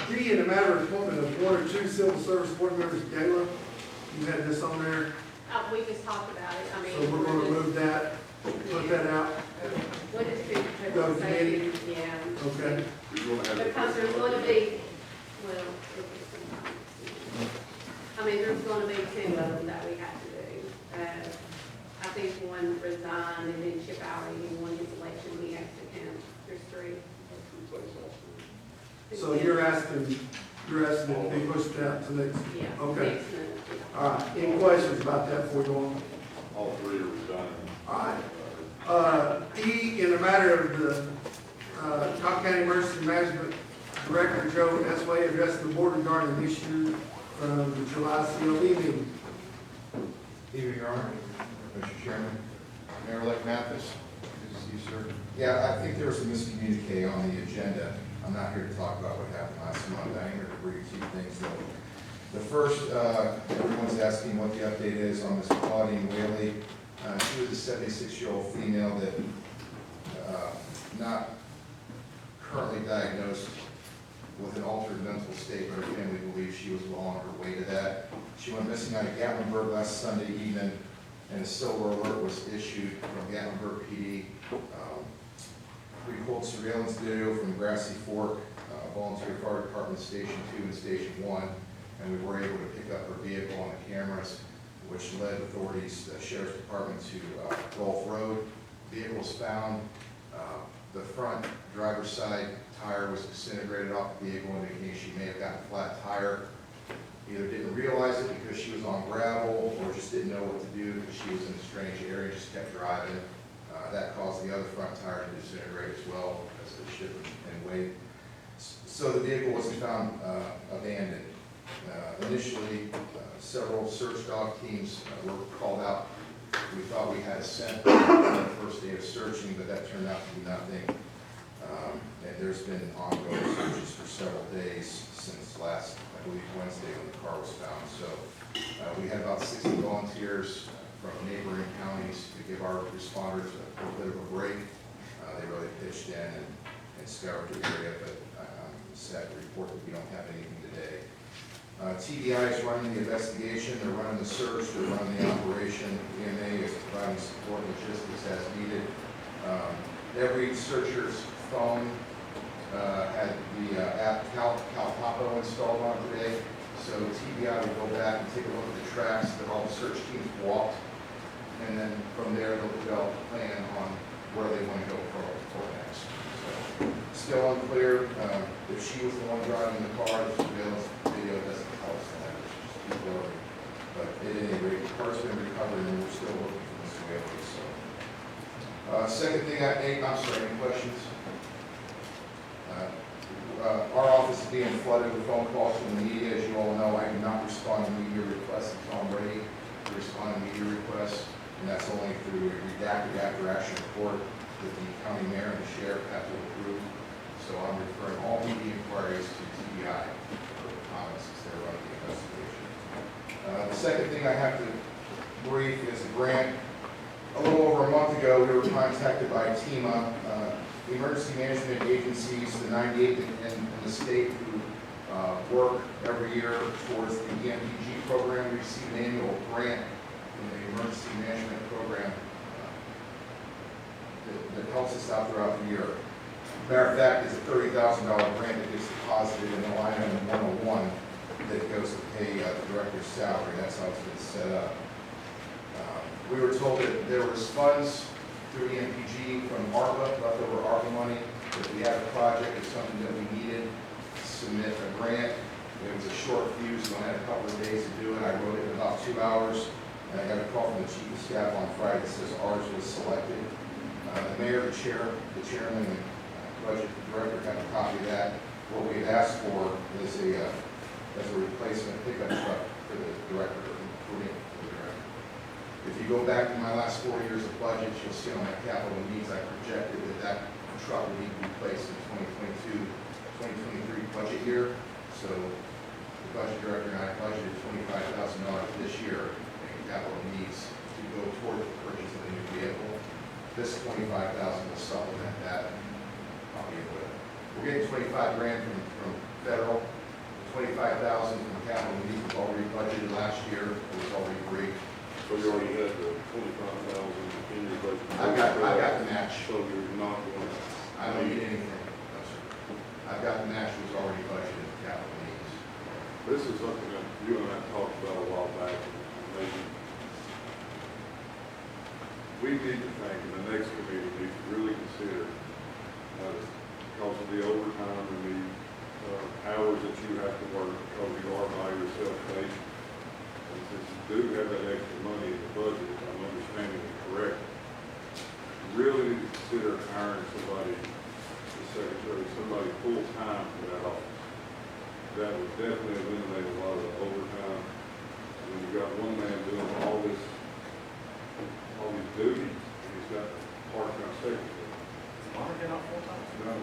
D, in the matter of appointment of 1 or 2 civil service board members, Gayla, you had this on there, We just talked about it, I mean. so we're gonna move that, put that out, What is it? Go to committee? Yeah. okay? We're gonna have. Because there's going to be, well, I mean, there's going to be 2 of them that we have to do. I think one resigned and then Chip Alley, and one gets election, we have to count. There's 3. So you're asking it to be pushed out to next, Yeah. okay. Next month, yeah. All right, any questions about that before we go on? All 3 are resigning. All right. E, in the matter of the Cocke County Emergency Management Director Joe Esway addressing the board regarding an issue from the July CLB meeting. Here, Your Honor. Mr. Chairman. Mayor-elect Mathis, good to see you, sir. Yeah, I think there was a miscommunique on the agenda. I'm not here to talk about what happened last month. I'm here to bring two things though. The first, everyone's asking what the update is on Ms. Claudine Whaley. She was a 76-year-old female that not currently diagnosed with an altered mental state, but her family believes she was well on her way to that. She went missing out of Gatlinburg last Sunday evening, and a silver alert was issued from Gatlinburg PD. We pulled surveillance video from Grassy Fork, Volunteer Fire Department Station 2 and Station 1, and we were able to pick up her vehicle on the cameras, which led authorities, the Sheriff's Department, to Gulf Road. Vehicle was found. The front driver's side tire was disintegrated off the vehicle, indicating she may have gotten a flat tire. Either didn't realize it because she was on gravel, or just didn't know what to do because she was in a strange area, just kept driving. That caused the other front tire to disintegrate as well as the ship and weight. So the vehicle wasn't found abandoned. Initially, several search dog teams were called out. We thought we had a scent on the first day of searching, but that turned out to be nothing. And there's been ongoing searches for several days since last, I believe, Wednesday when the car was found. So we had about 60 volunteers from neighboring counties to give our responders a bit of a break. They really pitched in and scoured the area, but I'm sad to report that we don't have anything today. TBI is running the investigation, they're running the search, they're running the operation. EMA is providing support and logistics as needed. Every searcher's phone had the app Calpapo installed on today, so TBI will go back and take a look at the tracks that all the search teams walked, and then from there they'll develop a plan on where they want to go for next. So, still unclear if she was the one driving the car. The surveillance video doesn't tell us that. It's just feasibility. But at any rate, the car's been recovered, and we're still looking for Ms. Whaley. So, second thing, I'm sorry, any questions? Our office is being flooded with phone calls from the media. As you all know, I do not respond to media requests until I'm ready to respond to media requests, and that's only through a redacted after-action report that the county mayor and the sheriff have to approve. So I'm referring all media inquiries to TBI for comments since they're running the investigation. The second thing I have to brief is a grant. A little over a month ago, we were contacted by TEMA, the emergency management agencies, the 98 in the state who work every year towards the EMPG program. We receive an annual grant from the emergency management program that helps us out throughout the year. Matter of fact, it's a $30,000 grant that gets deposited in the line item 101 that goes to pay the director's salary. That's how it's been set up. We were told that there was funds through EMPG from ARPA, leftover ARPA money. If we had a project or something that we needed to submit a grant, it was a short fuse, so I had a couple of days to do it. I wrote it in about 2 hours, and I got a call from the chief of staff on Friday that says ours was selected. The mayor, the chairman, and budget director have a copy of that. What we've asked for is as a replacement pickup truck for the director, for me, for the director. If you go back to my last 4 years of budgets, you'll see on my capital needs, I projected that truck would need to be replaced in 2022-2023 budget year. So the budget director and I budgeted $25,000 this year in capital needs to go toward the purchase of a new vehicle. This $25,000 will supplement that. I'll be able to, we're getting 25 grand from federal, 25,000 from capital needs was already budgeted last year. It was already great. So you already had the 25,000 in your budget? I've got the match. So you're not going to? I don't need anything. No, sir. I've got the match was already budgeted for capital needs. This is something that you and I talked about a while back. Maybe we need to think, and the next committee needs to really consider, because of the overtime and the hours that you have to work because you are by yourself paid. And since you do have that extra money in the budget, if I'm understanding it correct, you really need to consider hiring somebody, the secretary, somebody full-time for that office. That would definitely eliminate a lot of the overtime. When you've got one man doing all this all these duties, and he's got part-time secretary. Monica not full-time? No.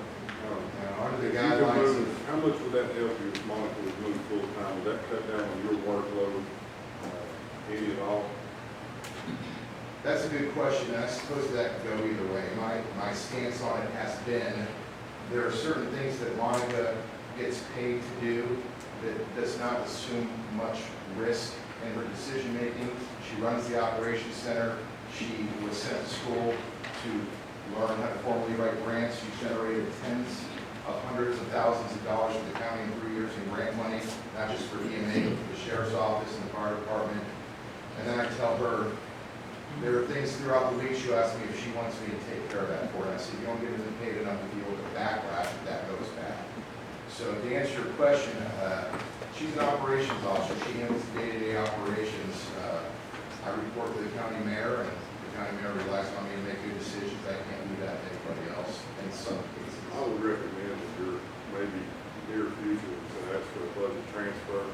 Now, under the If you could guidelines, move- How much would that help you if Monica was moved full-time? Would that cut down on your workload, any at all? that's a good question, and I suppose that could go either way. My stance on it has been, there are certain things that Monica gets paid to do that does not assume much risk in her decision-making. She runs the operations center. She was sent to school to learn how to formally write grants. She's generated tens of hundreds of thousands of dollars for the county in 3 years in grant money, not just for EMA, but for the sheriff's office and the fire department. And then I tell her, there are things throughout the week she'll ask me if she wants me to take care of that for her. And I said, you don't get paid enough to deal with the backlash if that goes bad. So to answer your question, she's an operations officer. She handles the day-to-day operations. I report to the county mayor, and the county mayor relies on me to make good decisions. I can't do that to anybody else in some cases. I would recommend that your maybe near future, to ask for a budget transfer.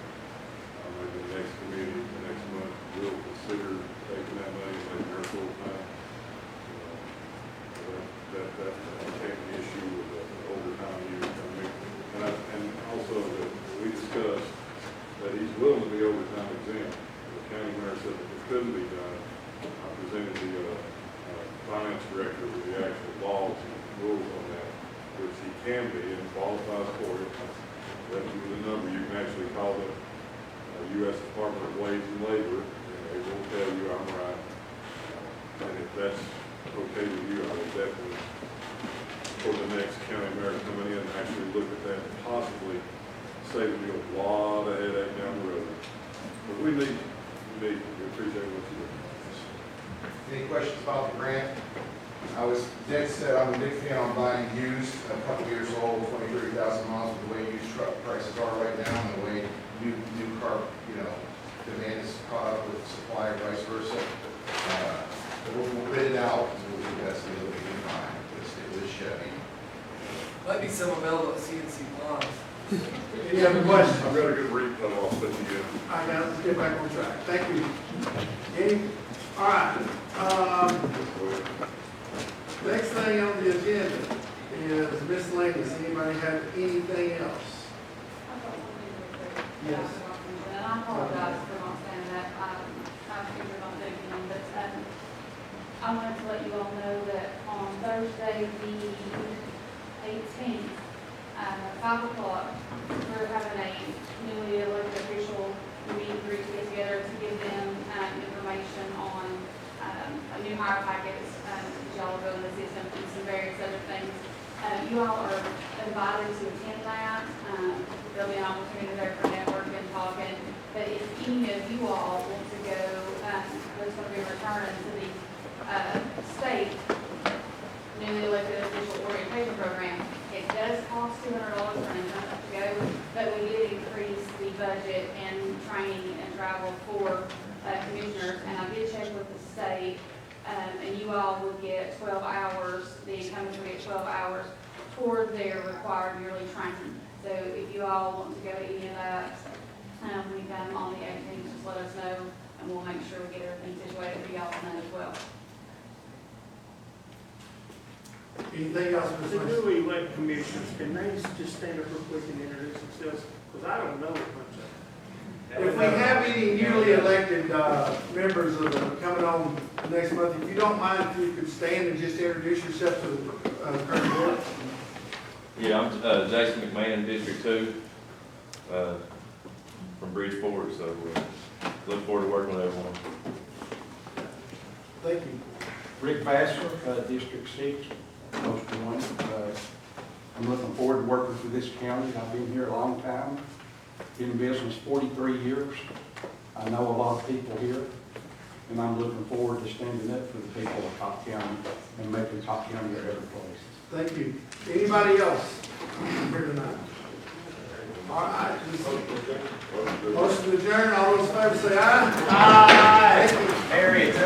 Maybe the next committee, the next month, will consider taking that money and making her full-time. That became an issue with the overtime use. And also that we discussed that he's willing to be overtime exempt. The county mayor said that it couldn't be done. I presented the finance director with the actual laws and rules on that, which he can be and qualifies for it. That give you the number. You can actually call the U.S. Department of Wage and Labor, and they will tell you I'm right. And if that's okay with you, I would definitely, for the next county mayor coming in, actually look at that and possibly save me a lot of headache down the road. But we appreciate what you do. Any questions about the grant? I was dead set, I'm a big fan on buying used, a couple years old, 20, 30,000 miles, with the way used truck prices are right now, and the way new car, demand is caught up with supply or vice versa. We'll bid it out, and we'll do the best deal we can find. It was Chevy. Might be some available at CNC Bonds. Any other questions? I've got a good repo I'll put together. All right, now let's get back on track. Thank you. All right. Next thing on the agenda is miscellaneous. Anybody have anything else? Yes. And I apologize for not saying that. I figured on thinking them, but I wanted to let you all know that on Thursday, the 18th, 5 o'clock, we're having a newly elected official meet and greet to get together to give them information on a new hire package that y'all will go in the system and some various other things. You all are invited to attend that. There'll be an opportunity there for networking and talking. But if any of you all want to go, there's going to be a return to the state newly elected official orientation program. It does cost $200 for an intern to go, but we did increase the budget and training and travel for commissioners. And I did check with the state, and you all will get 12 hours, the incumbents will get 12 hours toward their required yearly training. So if you all want to go to any of that, we come on the 18th, just let us know, and we'll make sure we get everything situated for y'all on that as well. Anything else, Ms. The Lynch? newly elected commissioners, can they just stand up real quick and introduce themselves? Because I don't know much of them. If we have any newly elected members coming on next month, if you don't mind, if you could stand and just introduce yourself to the current board. Yeah, I'm Jason McMahon, District 2, from Bridgeport, so look forward to working with everyone. Thank you. Rick Vassar, District 6, Post 1. I'm looking forward to working for this county. I've been here a long time, been in business 43 years. I know a lot of people here, and I'm looking forward to standing up for the people of Cocke County and making Cocke County a better place. Thank you. Anybody else here tonight? All right. Motion to adjourn. All those in favor say aye. Aye. Thank you. Mary, it's